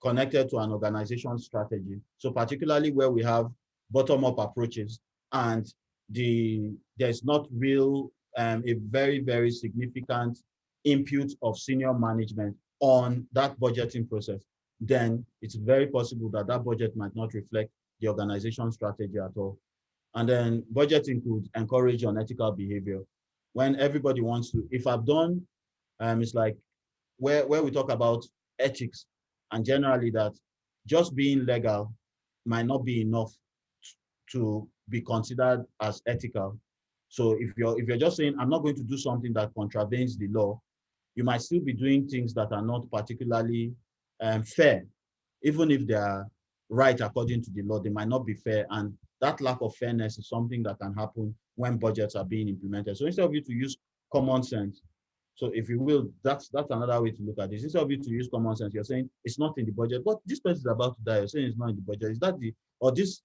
connected to an organization strategy. So particularly where we have bottom-up approaches, and there's not real, a very, very significant input of senior management on that budgeting process, then it's very possible that that budget might not reflect the organization strategy at all. And then budgeting could encourage unethical behavior. When everybody wants to, if I've done, it's like where we talk about ethics, and generally that just being legal might not be enough to be considered as ethical. So if you're just saying, I'm not going to do something that contravenes the law, you might still be doing things that are not particularly fair. Even if they are right according to the law, they might not be fair. And that lack of fairness is something that can happen when budgets are being implemented. So instead of you to use common sense, so if you will, that's another way to look at this. Instead of you to use common sense, you're saying it's not in the budget, but this person is about to die. You're saying it's not in the budget. Is that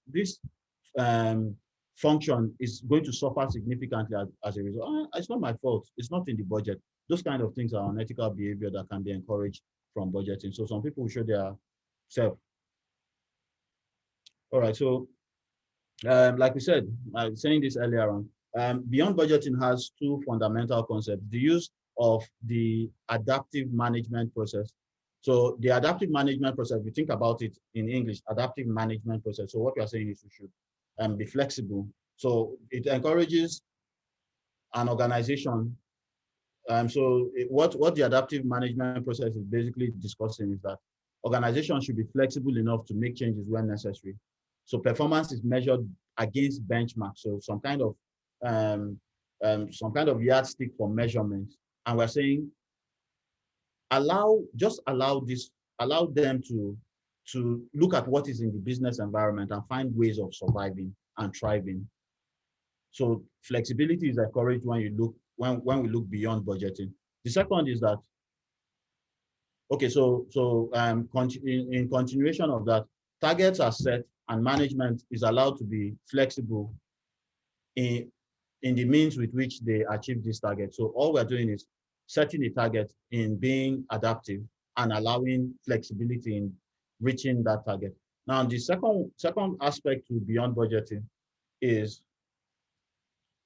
this function is going to suffer significantly as a result? It's not my fault. It's not in the budget. Those kind of things are unethical behavior that can be encouraged from budgeting. So some people will show their self. All right. So like we said, I was saying this earlier on, beyond budgeting has two fundamental concepts: the use of the adaptive management process. So the adaptive management process, we think about it in English, adaptive management process. So what we are saying is we should be flexible. So it encourages an organization. What the adaptive management process is basically discussing is that organizations should be flexible enough to make changes when necessary. So performance is measured against benchmarks. So some kind of yardstick for measurement. And we're saying, allow them to look at what is in the business environment and find ways of surviving and thriving. So flexibility is encouraged when we look beyond budgeting. The second is that, okay, in continuation of that, targets are set and management is allowed to be flexible in the means with which they achieve this target. So all we're doing is setting a target in being adaptive and allowing flexibility in reaching that target. Now, the second aspect to beyond budgeting is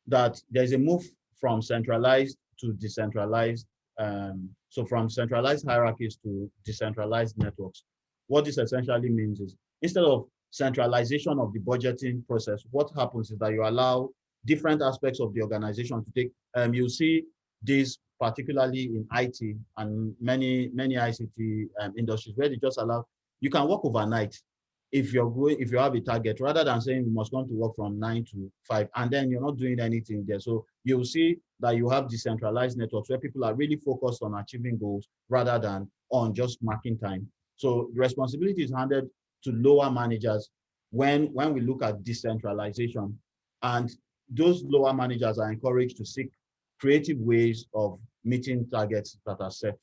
that there's a move from centralized to decentralized. So from centralized hierarchies to decentralized networks. What this essentially means is, instead of centralization of the budgeting process, what happens is that you allow different aspects of the organization to take, you'll see this particularly in IT and many ICT industries, where they just allow, you can work overnight if you have a target, rather than saying you must come to work from 9 to 5, and then you're not doing anything there. So you'll see that you have decentralized networks where people are really focused on achieving goals rather than on just marking time. So the responsibility is handed to lower managers when we look at decentralization, and those lower managers are encouraged to seek creative ways of meeting targets that are set.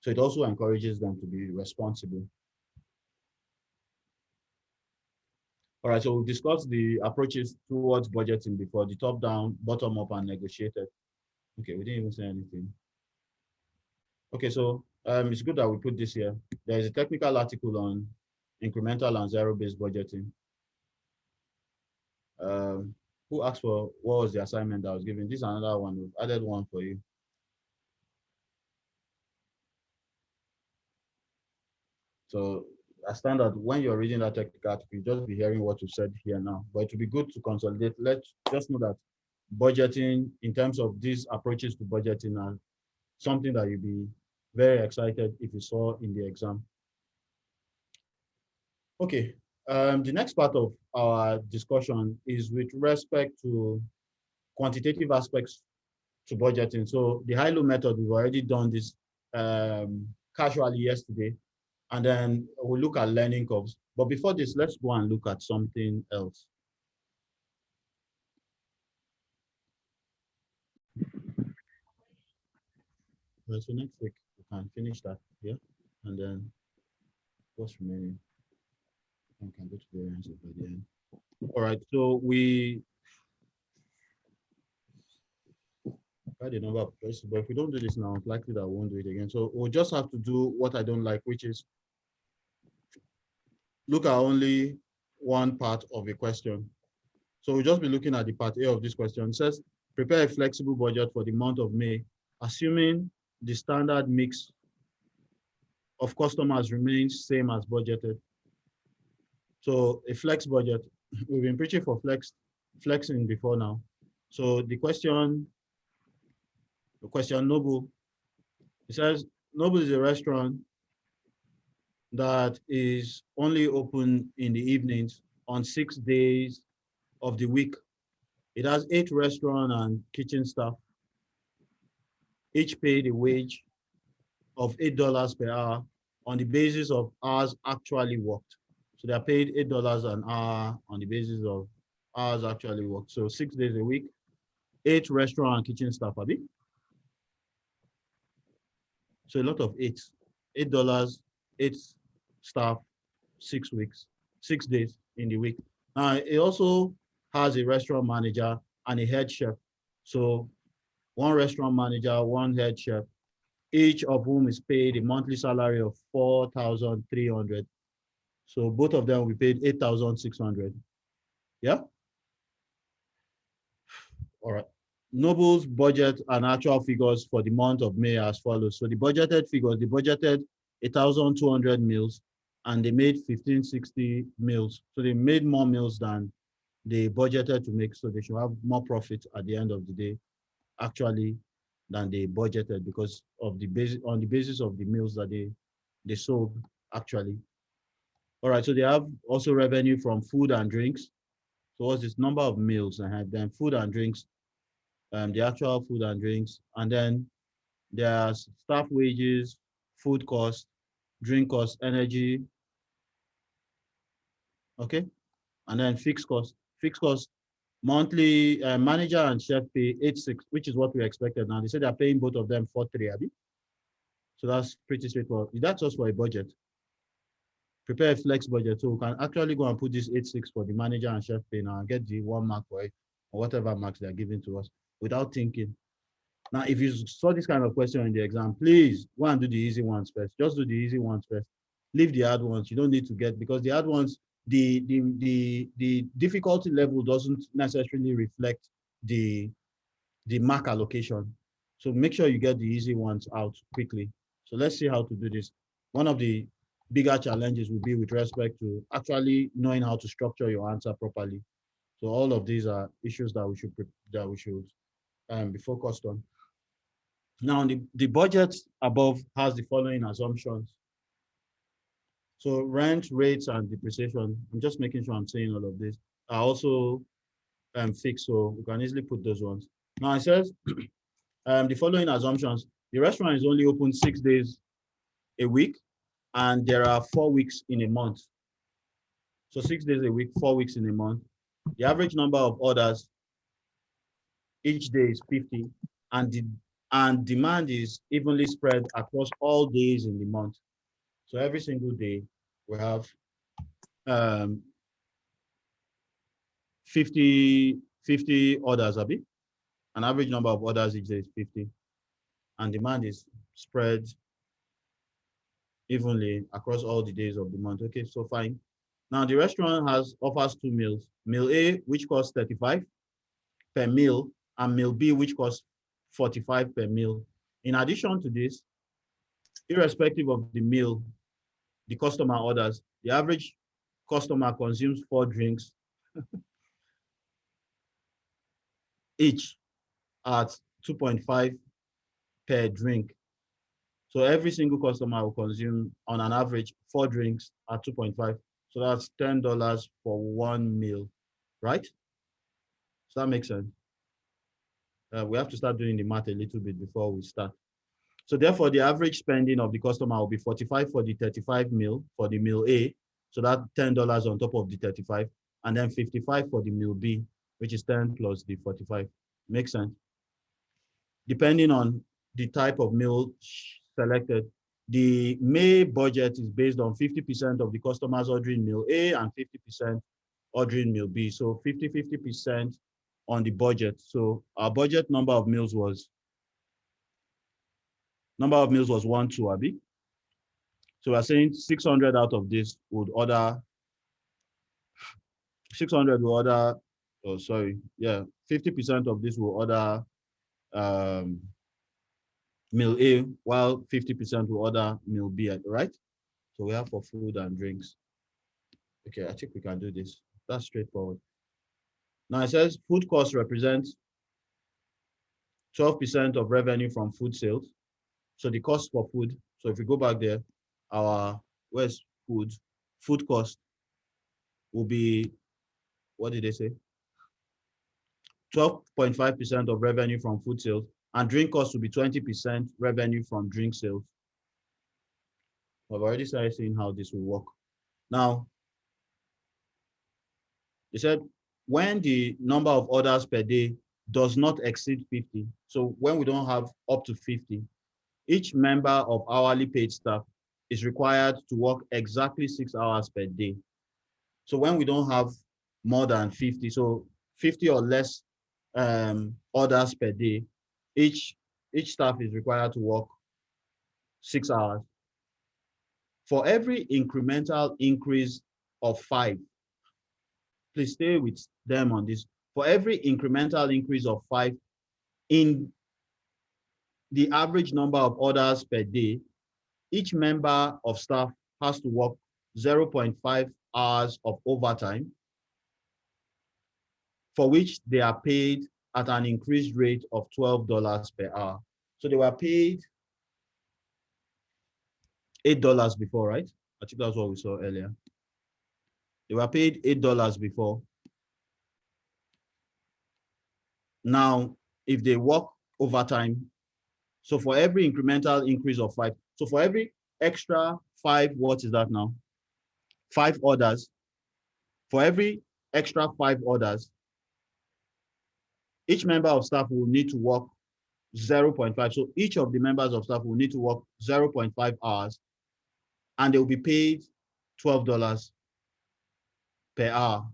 So it also encourages them to be responsible. All right, so we've discussed the approaches towards budgeting before, the top down, bottom up, and negotiated. Okay, we didn't even say anything. Okay, so it's good that we put this here. There is a technical article on incremental and zero-based budgeting. Who asked for what was the assignment that I was given? This is another one. We've added one for you. So as standard, when you're reading that technical article, you just be hearing what you said here now. But it would be good to consolidate. Let's just know that budgeting, in terms of these approaches to budgeting, are something that you'll be very excited if you saw in the exam. Okay, the next part of our discussion is with respect to quantitative aspects to budgeting. So the high-low method, we've already done this casually yesterday, and then we'll look at learning curves. But before this, let's go and look at something else. Right, so next week, we can finish that here, and then what's remaining? I can go to the answer by the end. All right, so we got the number of questions, but if we don't do this now, it's likely that we won't do it again. So we'll just have to do what I don't like, which is look at only one part of a question. So we'll just be looking at the part A of this question. It says, prepare a flexible budget for the month of May, assuming the standard mix of customers remains same as budgeted. So a flex budget, we've been preaching for flexing before now. So the question Noble, it says, Noble is a restaurant that is only open in the evenings on 6 days of the week. It has 8 restaurant and kitchen staff, each paid a wage of $8 per hour on the basis of hours actually worked. So they're paid $8 an hour on the basis of hours actually worked. So 6 days a week, 8 restaurant and kitchen staff, Abi. So a lot of eights. $8, 8 staff, 6 weeks, 6 days in the week. It also has a restaurant manager and a head chef. So 1 restaurant manager, 1 head chef, each of whom is paid a monthly salary of $4,300. So both of them will be paid $8,600. Yeah? All right. Noble's budget and actual figures for the month of May as follows. So the budgeted figures, they budgeted 1,200 meals and they made 1,560 meals. So they made more meals than they budgeted to make. So they should have more profit at the end of the day, actually, than they budgeted because of the basis of the meals that they sold actually. All right, so they have also revenue from food and drinks. So what's this number of meals I had? Then food and drinks, the actual food and drinks, and then there's staff wages, food costs, drink costs, energy. Okay, and then fixed costs. Fixed costs, monthly manager and chef pay 8,600, which is what we expected. Now they said they're paying both of them 4,300. So that's pretty straightforward. That's just for a budget. Prepare a flex budget. So we can actually go and put this 8,600 for the manager and chef pay now and get the 1 mark for it, or whatever marks they're giving to us without thinking. Now, if you saw this kind of question in the exam, please go and do the easy ones first. Just do the easy ones first. Leave the hard ones. You don't need to get, because the hard ones, the difficulty level doesn't necessarily reflect the mark allocation. So make sure you get the easy ones out quickly. So let's see how to do this. One of the bigger challenges will be with respect to actually knowing how to structure your answer properly. So all of these are issues that we should be focused on. Now, the budget above has the following assumptions. So rent, rates, and depreciation, I'm just making sure I'm saying all of this, are also fixed, so we can easily put those ones. Now it says the following assumptions: the restaurant is only open 6 days a week, and there are 4 weeks in a month. So 6 days a week, 4 weeks in a month. The average number of orders each day is 50, and demand is evenly spread across all days in the month. So every single day we have um, 50 orders, Abi. An average number of orders each day is 50, and demand is spread evenly across all the days of the month. Okay, so fine. Now the restaurant offers 2 meals. Meal A, which costs 35 per meal, and meal B, which costs 45 per meal. In addition to this, irrespective of the meal the customer orders, the average customer consumes 4 drinks each at 2.5 per drink. So every single customer will consume on an average 4 drinks at 2.5. So that's $10 for 1 meal, right? So that makes sense. We have to start doing the math a little bit before we start. So therefore, the average spending of the customer will be 45 for the 35 meal for the meal A. So that's $10 on top of the 35, and then 55 for the meal B, which is 10 plus the 45. Makes sense. Depending on the type of meal selected, the May budget is based on 50% of the customers ordering meal A and 50% ordering meal B. So 50% on the budget. So our budget number of meals was 1, 2, Abi. So we're saying 600 out of this would order, 600 will order, oh, sorry, yeah, 50% of this will order meal A, while 50% will order meal B, right? So we have for food and drinks. Okay, I think we can do this. That's straightforward. Now it says food costs represent 12% of revenue from food sales. So the cost for food, so if we go back there, where's food? Food cost will be, what did they say? 12.5% of revenue from food sales, and drink costs will be 20% revenue from drink sales. I've already started seeing how this will work. Now, they said when the number of orders per day does not exceed 50, so when we don't have up to 50, each member of hourly paid staff is required to work exactly 6 hours per day. So when we don't have more than 50, so 50 or less orders per day, each staff is required to work 6 hours. For every incremental increase of 5, please stay with them on this. For every incremental increase of 5 in the average number of orders per day, each member of staff has to work 0.5 hours of overtime, for which they are paid at an increased rate of $12 per hour. So they were paid $8 before, right? I think that's what we saw earlier. They were paid $8 before. Now, if they work overtime, so for every incremental increase of 5, so for every extra 5, what is that now? 5 orders. For every extra 5 orders, each member of staff will need to work 0.5. So each of the members of staff will need to work 0.5 hours, and they will be paid $12 per hour.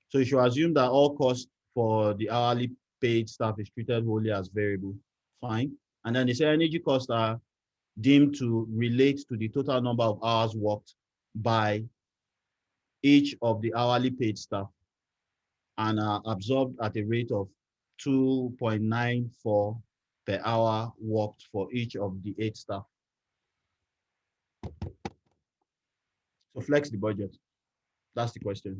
So you should assume that all costs for the hourly paid staff is treated wholly as variable. Fine. And then they say energy costs are deemed to relate to the total number of hours worked by each of the hourly paid staff and are absorbed at a rate of 2.94 per hour worked for each of the 8 staff. So flex the budget. That's the question.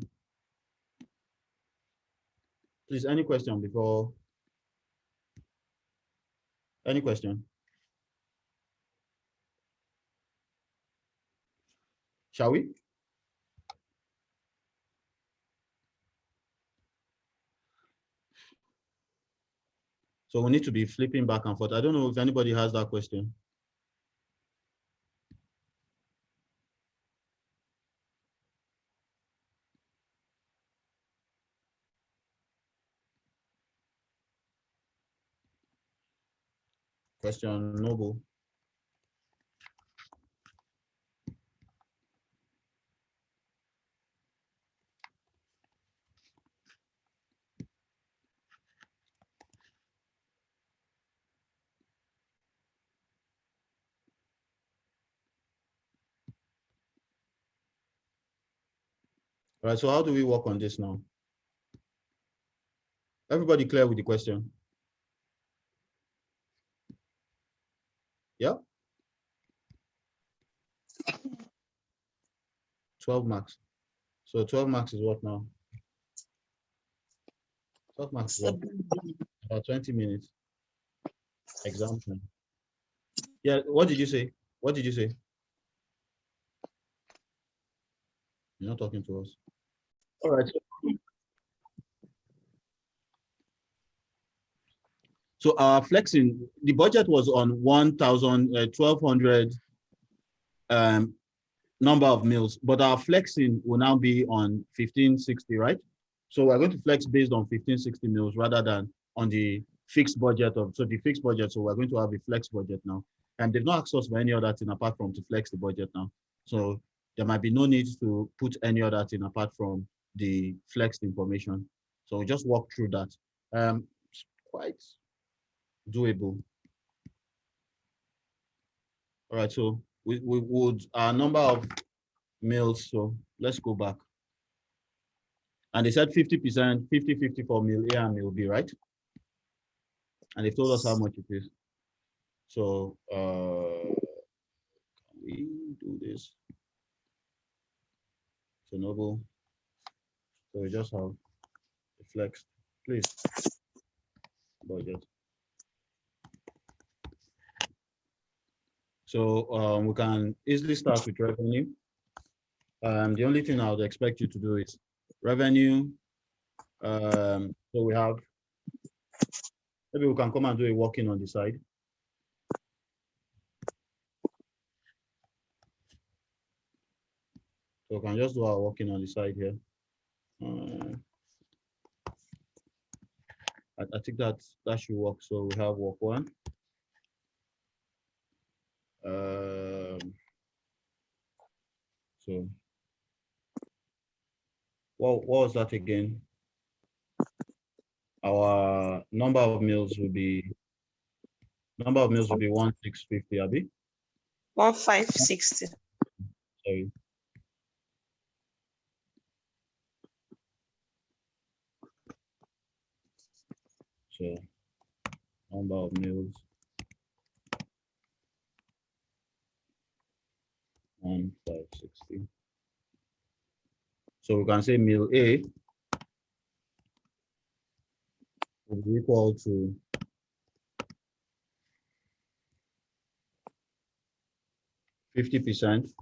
Please, any question before? Any question? Shall we? So we need to be flipping back and forth. I don't know if anybody has that question. Question Noble. All right, so how do we work on this now? Everybody clear with the question? Yeah? 12 marks. So 12 marks is what now? 12 marks is what? About 20 minutes. Exam time. Yeah, what did you say? What did you say? You're not talking to us. All right. So our flexing, the budget was on 1,200 number of meals, but our flexing will now be on 1,560, right? So we're going to flex based on 1,560 meals rather than on the fixed budget of, so the fixed budget, so we're going to have a flex budget now. And they've not asked us for any other thing apart from to flex the budget now. So there might be no need to put any other thing apart from the flexed information. So we just walk through that. It's quite doable. All right, so we would, our number of meals, so let's go back. And they said 50%, 50-50 for meal A and meal B, right? And they've told us how much it is. So can we do this? So Noble. So we just have the flex, please. Budget. So we can easily start with revenue. The only thing I would expect you to do is revenue. So we have, maybe we can come and do a walk-in on the side. So we can just do our walk-in on the side here. I think that should work. So we have walk one. So what was that again? Our number of meals will be 1,650, Abby. 1,560. Sorry. So number of meals 1,560. So we can say meal A will be equal to 50%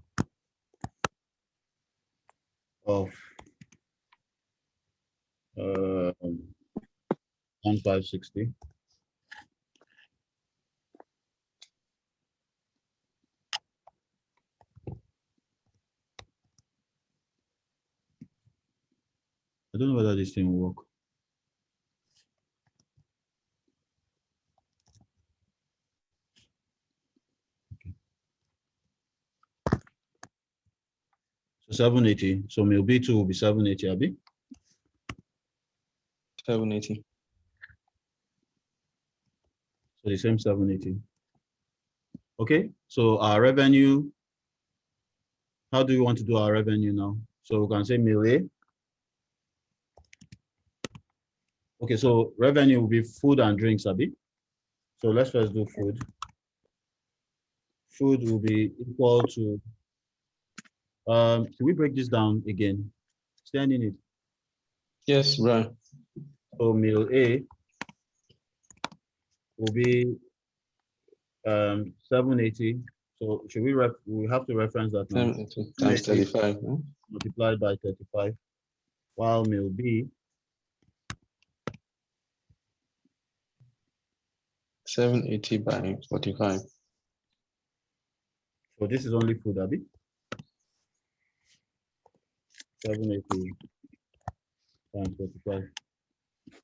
of 1,560. I don't know whether this thing will work. Okay. So 780. So meal B2 will be 780, Abby. 780. So the same 780. Okay, so our revenue, how do we want to do our revenue now? So we can say meal A. Okay, so revenue will be food and drinks, Abby. So let's first do food. Food will be equal to, can we break this down again? Standing it. Yes, right. So meal A will be 780 So should we have to reference that now? 780 times 35. No? Multiplied by 35, while meal B 780 by 45. So this is only food, Abi. 780 times 45.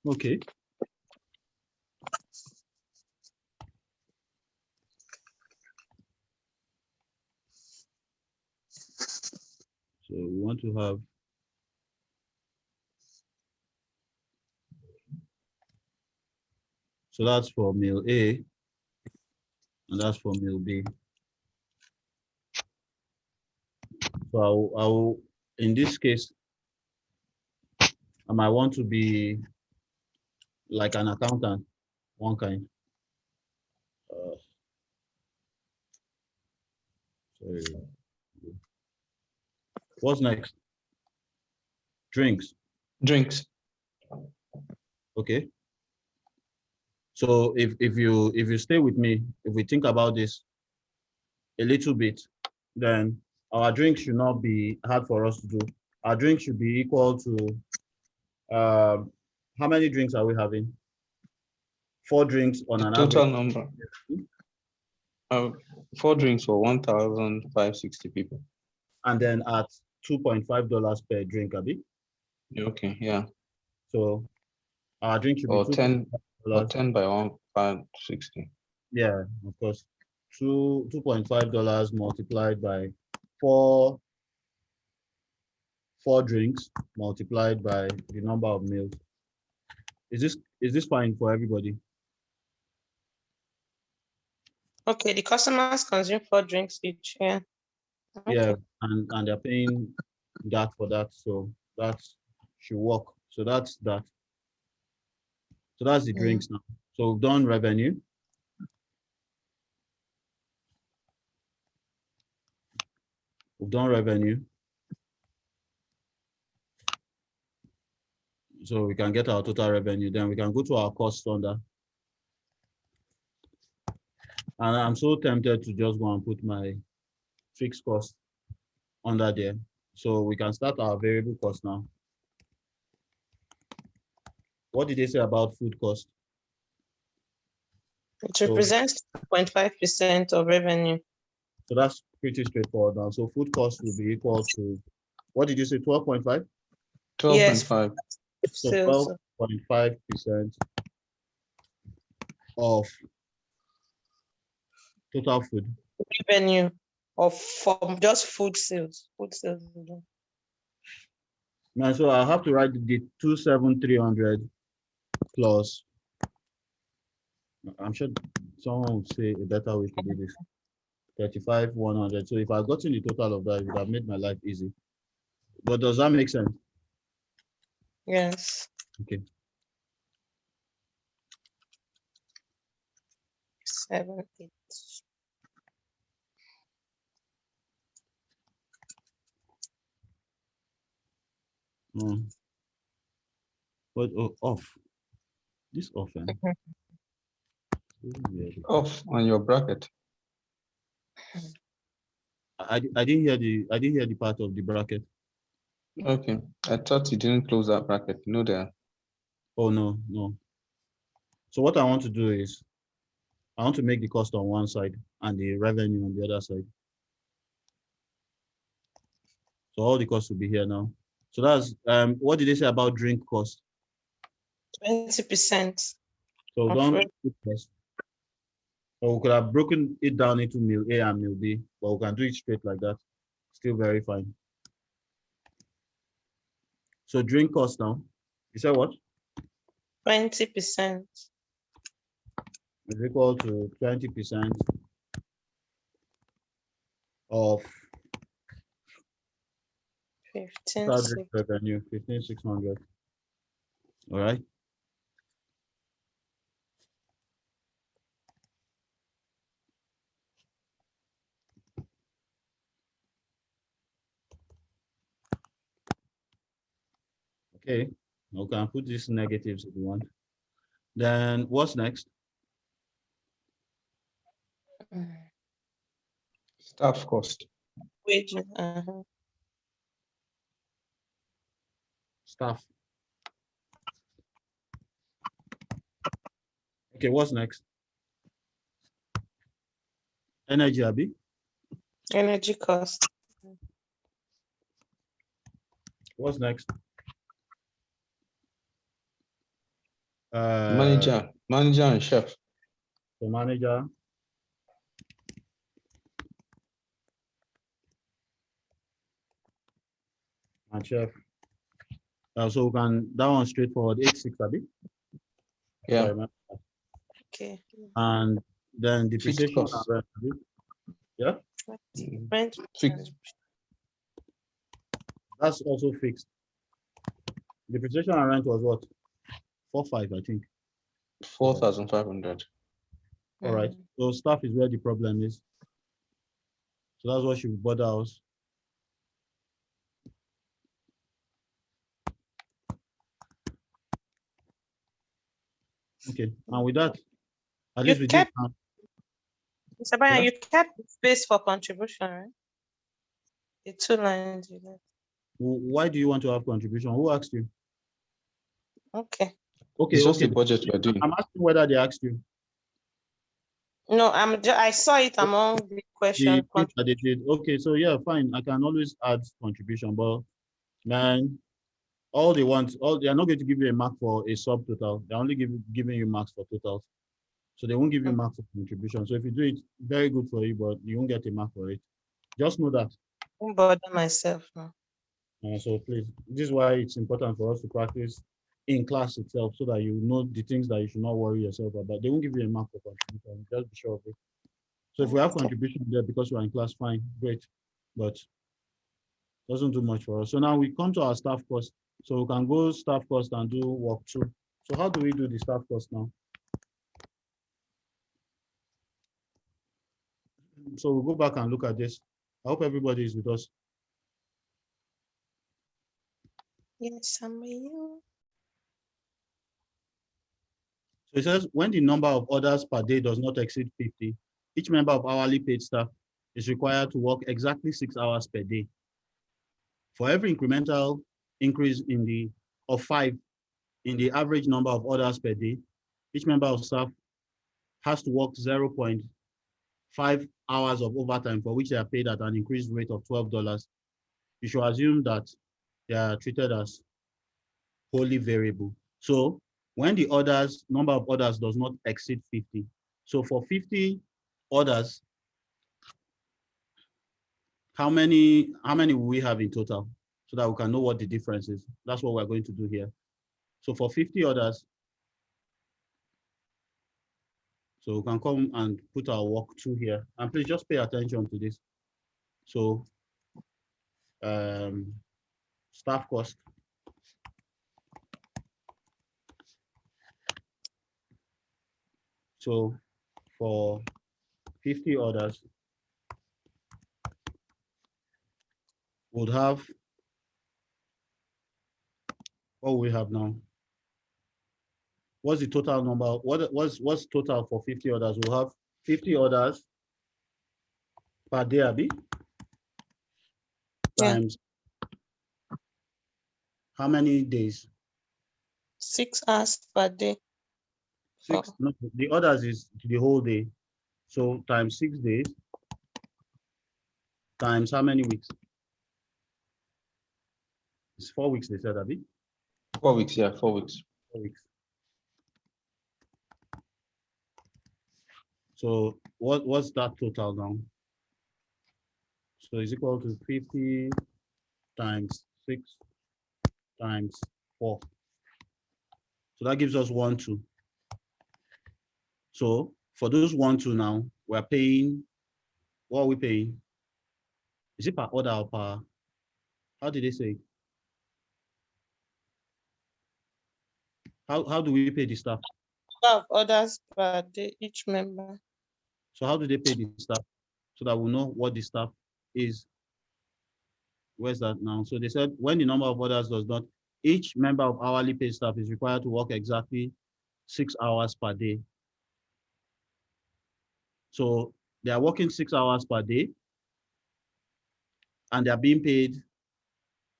Okay. So we want to have so that's for meal A, and that's for meal B. So I'll in this case, I might want to be like an accountant, one kind. Sorry. What's next? Drinks. Drinks. Okay. So if you stay with me, if we think about this a little bit, then our drink should not be hard for us to do. Our drink should be equal to how many drinks are we having? 4 drinks on an Total average. number. 4 drinks for 1,560 people. And then at $2.5 per drink, Abi. Okay, yeah. So our drink should be Or 10 by 1,560. Yeah, of course. $2.5 multiplied by four drinks multiplied by the number of meals. Is this fine for everybody? Okay, the customers consume 4 drinks each. Yeah. Okay. Yeah, and they're paying that for that, so that should work. So that's that. So that's the drinks now. So we've done revenue. We've done revenue. So we can get our total revenue. Then we can go to our cost under. And I'm so tempted to just go and put my fixed cost under there. So we can start our variable cost now. What did they say about food cost? It represents 2.5% of revenue. So that's pretty straightforward now. So food cost will be equal to, what did you say, 12.5? 12.5. So 12.5% of total food. Revenue of from just food sales. Food sales. Now, so I have to write the 27,300 plus. I'm sure someone will say a better way to do this. 35,100. So if I got in the total of that, it would have made my life easy. But does that make sense? Yes. Okay. 7, 8. But off. This off. Off on your bracket. I didn't hear the part of the bracket. Okay, I thought you didn't close that bracket. You know that. Oh no. So what I want to do is I want to make the cost on one side and the revenue on the other side. So all the costs will be here now. So that's what did they say about drink cost? 20%. So don't cost. Or we could have broken it down into meal A and meal B, but we can do it straight like that. Still very fine. So drink cost now. You said what? 20%. Is equal to 20% of 15,600. revenue, 15,600. All right. Okay, we can put these negatives if you want. Then what's next? Staff cost. Wages. Staff. Okay, what's next? Energy, Abi. Energy cost. What's next? Manager and chef. The manager. And chef. So we can, that one straightforward, 86, Abi. Yeah. Sorry, man. Okay. And then Fixed depreciation and costs. rent, Abi. Yeah, Rent. Fixed. that's also fixed. Depreciation and rent was what? 4,500, I think. 4,500. All right. So staff is where the problem is. So that's what should bother us. Okay. And with that, at least we did. Mr. Brian, Yeah? you kept space for contribution, right? The 2 lines you left. Why do you want to have contribution? Who asked you? Okay. Okay, It's just okay. a budget we're doing. I'm asking whether they asked you. No, I saw it among the The question. things that they did. Okay, so yeah, fine. I can always add contribution, but man, all they are not going to give you a mark for a subtotal. They're only giving you marks for totals. So they won't give you marks for contribution. So if you do it, very good for you, but you won't get a mark for it. Just know that. I won't bother myself now. So please, this is why it's important for us to practice in class itself so that you know the things that you should not worry yourself about. They won't give you a mark for contribution. Just be sure of it. So if we have contribution there because we're in class, fine, great. But doesn't do much for us. So now we come to our staff cost. So we can go staff cost and do work 2. So how do we do the staff cost now? So we'll go back and look at this. I hope everybody is with us. Yes, I'm with you. So it says when the number of orders per day does not exceed 50, each member of hourly paid staff is required to work exactly 6 hours per day. For every incremental increase of 5 in the average number of orders per day, each member of staff has to work 0.5 hours of overtime for which they are paid at an increased rate of $12. You should assume that they are treated as wholly variable. So when the number of orders does not exceed 50, so for 50 orders, how many will we have in total so that we can know what the difference is? That's what we're going to do here. So for 50 orders, so we can come and put our work 2 here. And please just pay attention to this. So staff cost. So for 50 orders, would have, what we have now? What's the total number? What's total for 50 orders? We'll have 50 orders per day, Abi, times how many days? 6 hours per day. 6. No, the orders is the whole day. So times 6 days times how many weeks? It's 4 weeks, they said, Abi. 4 weeks, yeah, 4 weeks. 4 weeks. So what's that total now? So it's equal to 50 times 6 times 4. So that gives us 1,2. So for those 1,2 now, we're paying, what are we paying? Is it per order or per, how did they say? How do we pay the staff? Of orders per day, each member. So how do they pay the staff? So that we know what the staff is. Where's that now? So they said when the number of orders does not, each member of hourly paid staff is required to work exactly 6 hours per day. So they are working 6 hours per day. and they're being paid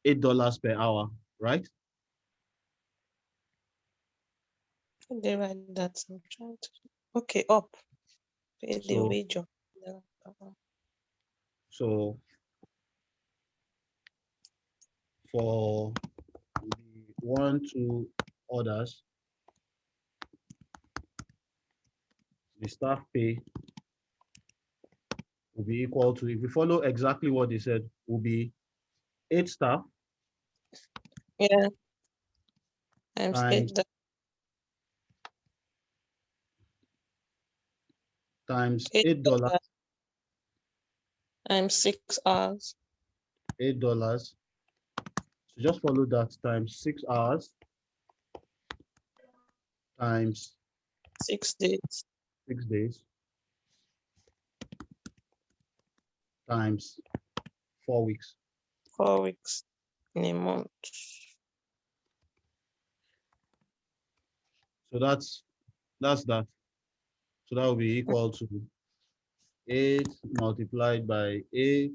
$8 per hour, right? They write that. I'm trying to. Okay, up. Pay the So, wage of. so for the 1, 2 orders, the staff pay will be equal to, if we follow exactly what they said, will be 8 staff Yeah. I'm times $8 times $8 $8, times 6 hours. $8. So just follow that times 6 hours times 6 days. 6 days times 4 weeks. 4 weeks in a month. So that's that. So that will be equal to 8 multiplied by 8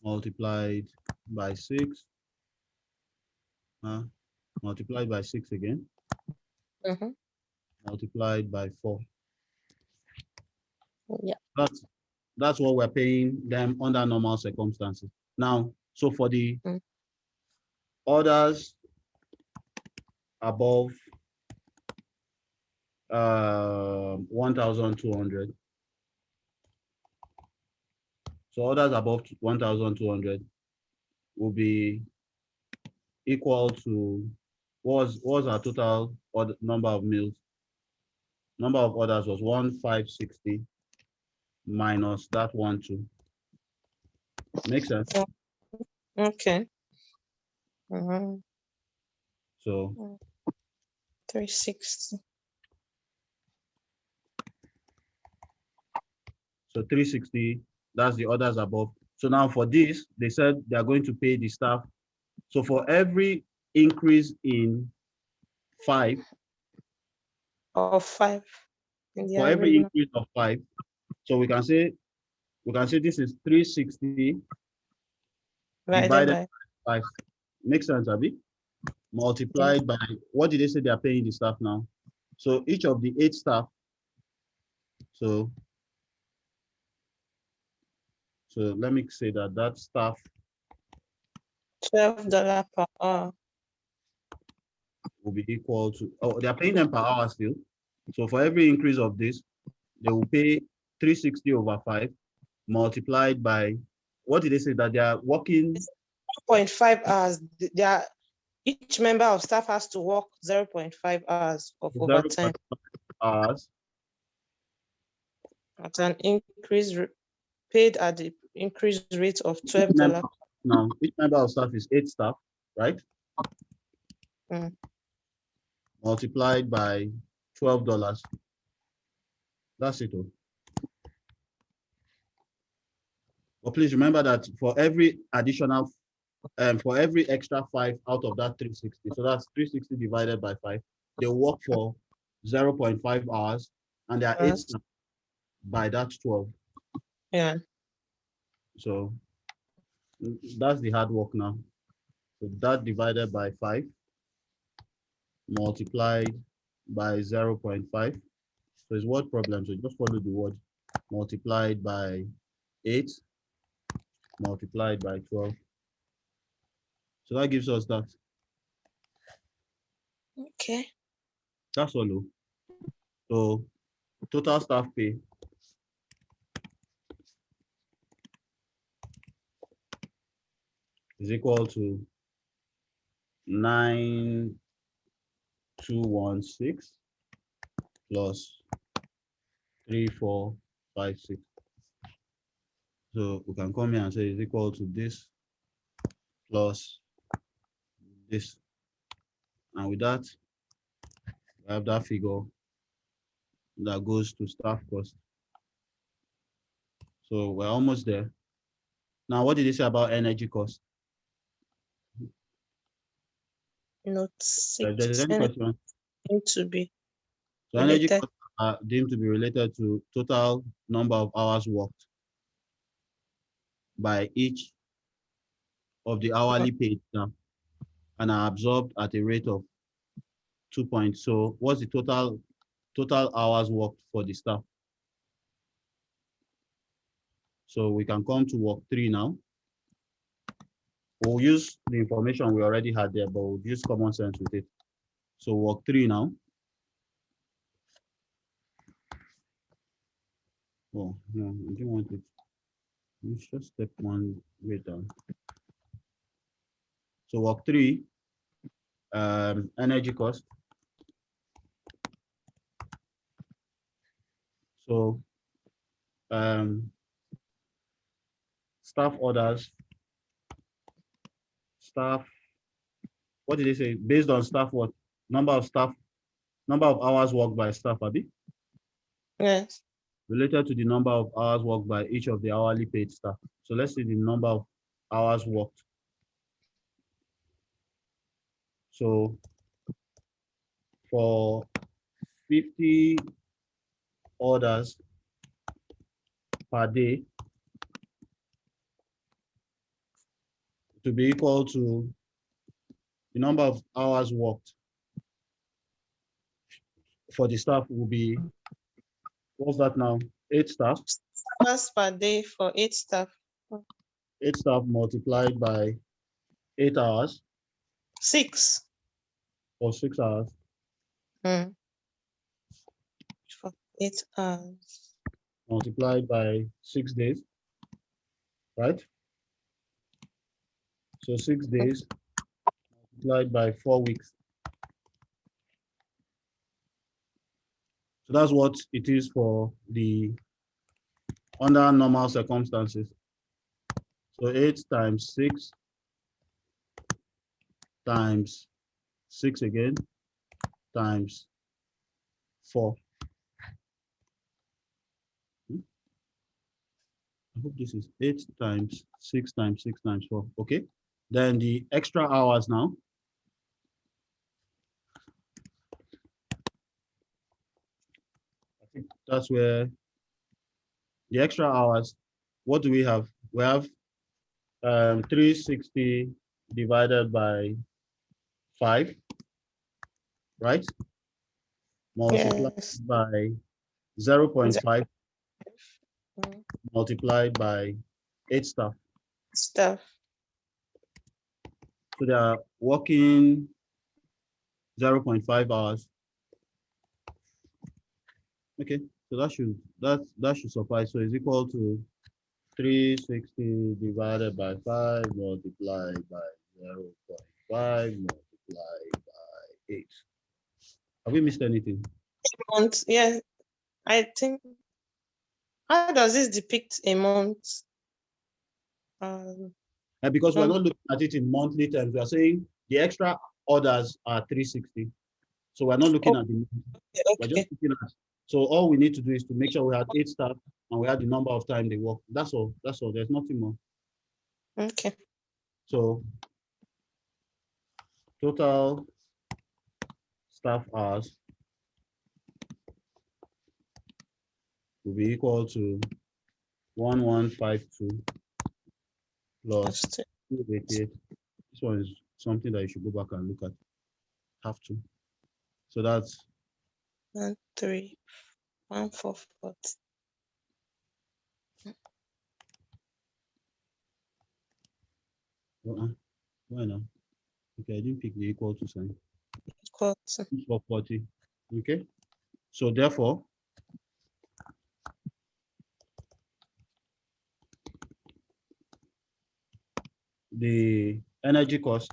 multiplied by 6 multiplied by 6 again, Mm-hmm. multiplied by 4. Yeah. That's what we're paying them under normal circumstances. Now, so for the orders above 1,200, so orders above 1,200 will be equal to, what was our total order, number of meals? Number of orders was 1,560 minus that 1,2. Makes sense? Okay. Mm-hmm. So 360. so 360, that's the orders above. So now for this, they said they are going to pay the staff. So for every increase in 5, Or 5 in the for every average. increase of 5, so we can say this is 360 divided By by 5. Makes sense, Abby? Multiplied by, what did they say they are paying the staff now? So each of the 8 staff, so let me say that staff $12 per hour. will be equal to, oh, they are paying them per hour still. So for every increase of this, they will pay 360 over 5 multiplied by, what did they say that they are working? 0.5 hours. They are, each member of staff has to work 0.5 hours of overtime 0.5 hours. at an increase paid at the increased rate of $12. Now, each member of staff is 8 staff, right? Multiplied by $12. That's it. But please remember that for every additional, for every extra 5 out of that 360, so that's 360 divided by 5, they work for 0.5 hours, and they are 8 staff by that 12. Yeah. So that's the hard work now. So that divided by 5 multiplied by 0.5. So it's word problem. So just follow the word, multiplied by 8 multiplied by 12. So that gives us that. Okay. That's all. So total staff pay is equal to 9,216 plus 3,456. So we can come here and say it's equal to this plus this. And with that, we have that figure that goes to staff cost. So we're almost there. Now, what did you say about energy cost? Note If there's 6 any question. to be So energy related. costs are deemed to be related to total number of hours worked. by each of the hourly paid staff and are absorbed at a rate of 2 points. So what's the total hours worked for the staff? So we can come to work 3 now. We'll use the information we already had there, but we'll use common sense with it. So work 3 now. Oh, no, I don't want it. Let's just step one way down. So work 3, energy cost. So staff orders, staff, what did they say? Based on staff what? Number of hours worked by staff, Abi? Yes. Related to the number of hours worked by each of the hourly paid staff. So let's see the number of hours worked. So for 50 orders per day to be equal to the number of hours worked for the staff will be, what's that now? 8 staff. Hours per day for 8 staff. 8 staff multiplied by 8 hours 6. or 6 hours. For 8 hours. Multiplied by 6 days, right? So 6 days multiplied by 4 weeks. So that's what it is for the under normal circumstances. So 8 times 6 times 6 again times 4. I hope this is 8 times 6 times 6 times 4. Okay. Then the extra hours now. I think that's where the extra hours, what do we have? We have 360 divided by 5, right? Multiplied Yes. by 0.5 Mm. multiplied by 8 staff. Staff. So they are working 0.5 hours. Okay, so that should suffice. So it's equal to 360 divided by 5 multiplied by 0.5 multiplied by 8. Have we missed anything? Month. Yeah. I think. How does this depict a month? Because we're not looking at it in monthly terms. We are saying the extra orders are 360. So we're not looking at the month. We're just looking at. So all we need to do is to make sure we had 8 staff and we had the number of time they work. That's all. That's all. There's nothing more. Okay. So total staff hours will be equal to 1152 plus 288. This one is something that you should go back and look at. Have to. So that's 1,314. Why now? Okay, I didn't pick the equal to sign. Equal to 440. Okay. So therefore, the energy cost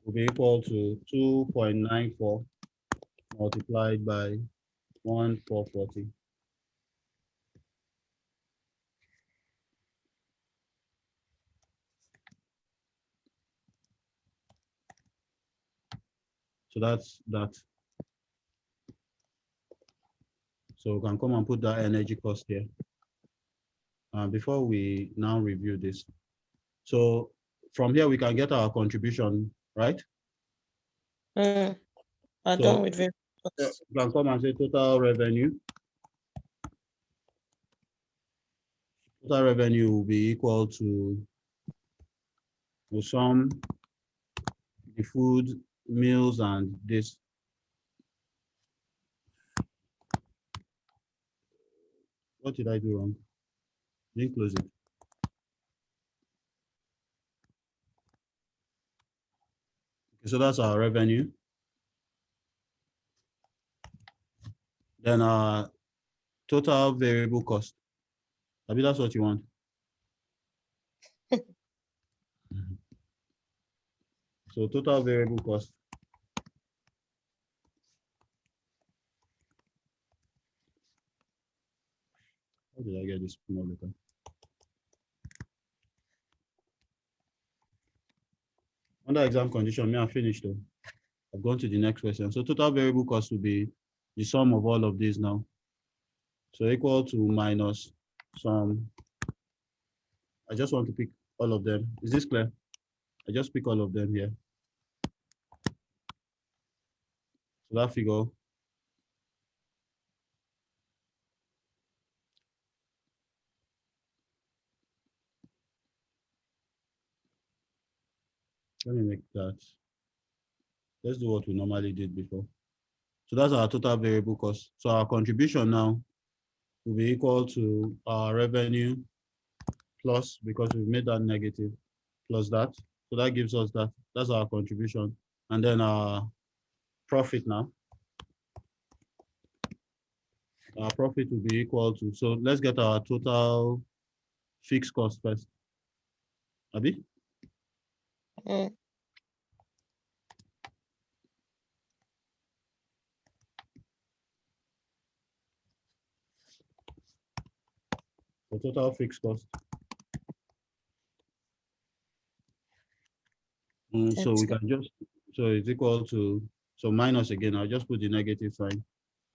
will be equal to 2.94 multiplied by 1,440. So that's that. So we can come and put that energy cost here. Before we now review this. So from here, we can get our contribution, right? I'm done with it. You can come and say total revenue Total revenue will be equal to the sum, the food, meals, and this. What did I do wrong? Didn't close it. Okay, so that's our revenue. Then our total variable cost. I mean, that's what you want. So total variable cost. How did I get this small letter? Under exam condition, I'm finished though. I've gone to the next question. So total variable cost will be the sum of all of these now. So equal to minus some. I just want to pick all of them. Is this clear? I just pick all of them here. So that figure. Let me make that. Let's do what we normally did before. So that's our total variable cost. So our contribution now will be equal to our revenue plus, because we've made that negative, plus that. So that gives us that. That's our contribution. And then our profit now. Our profit will be equal to, so let's get our total fixed cost first. Abi? Mm. So total fixed cost. So we can just, so it's equal to, so minus again, I'll just put the negative sign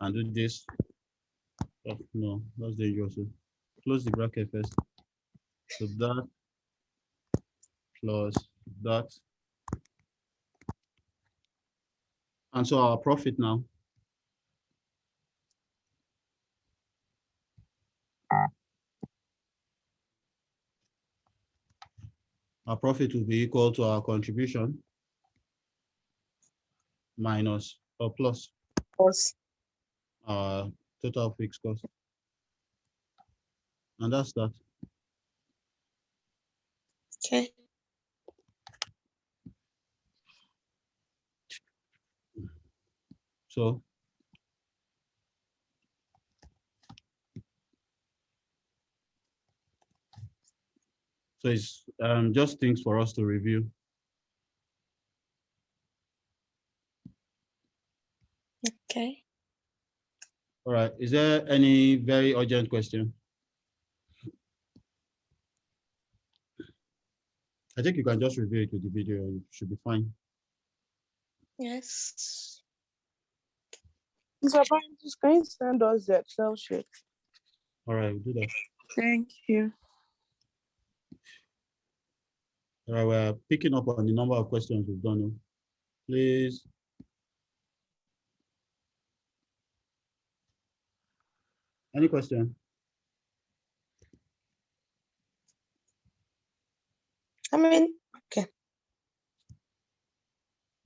and do this. Oh, no, that's dangerous. Close the bracket first. So that plus that. And so our profit now. Our profit will be equal to our contribution minus or plus our total fixed cost. And that's that. Okay. So it's just things for us to review. Okay. All right. Is there any very urgent question? I think you can just review it with the video. It should be fine. Yes. Mr. Francis, can you send us the Excel sheet? All right, we'll do that. Thank you. All right, we're picking up on the number of questions we've done. Please. Any question? I mean, okay.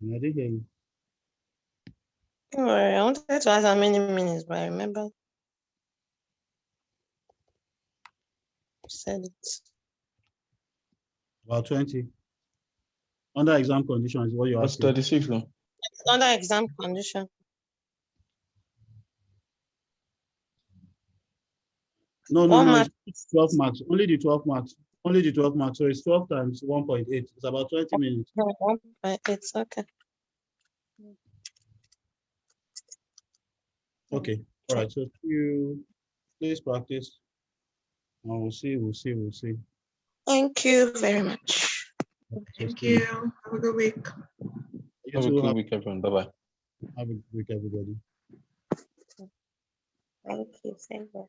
I didn't hear you. Don't worry, I wanted to ask how many minutes, but I remember you said it. About 20. Under exam conditions, what you're That's asking. 36 now. It's under exam condition. No, One no, mark. it's 12 marks. Only the 12 marks. Only the 12 marks. So it's 12 times 1.8. It's about 20 minutes. 1.8, okay. Okay. All right. So you please practice. And we'll see. Thank you very much. Thank you. Have a good week. You Have a too. good week, everyone. Bye-bye. Have a good week, everybody. Thank you. Same here.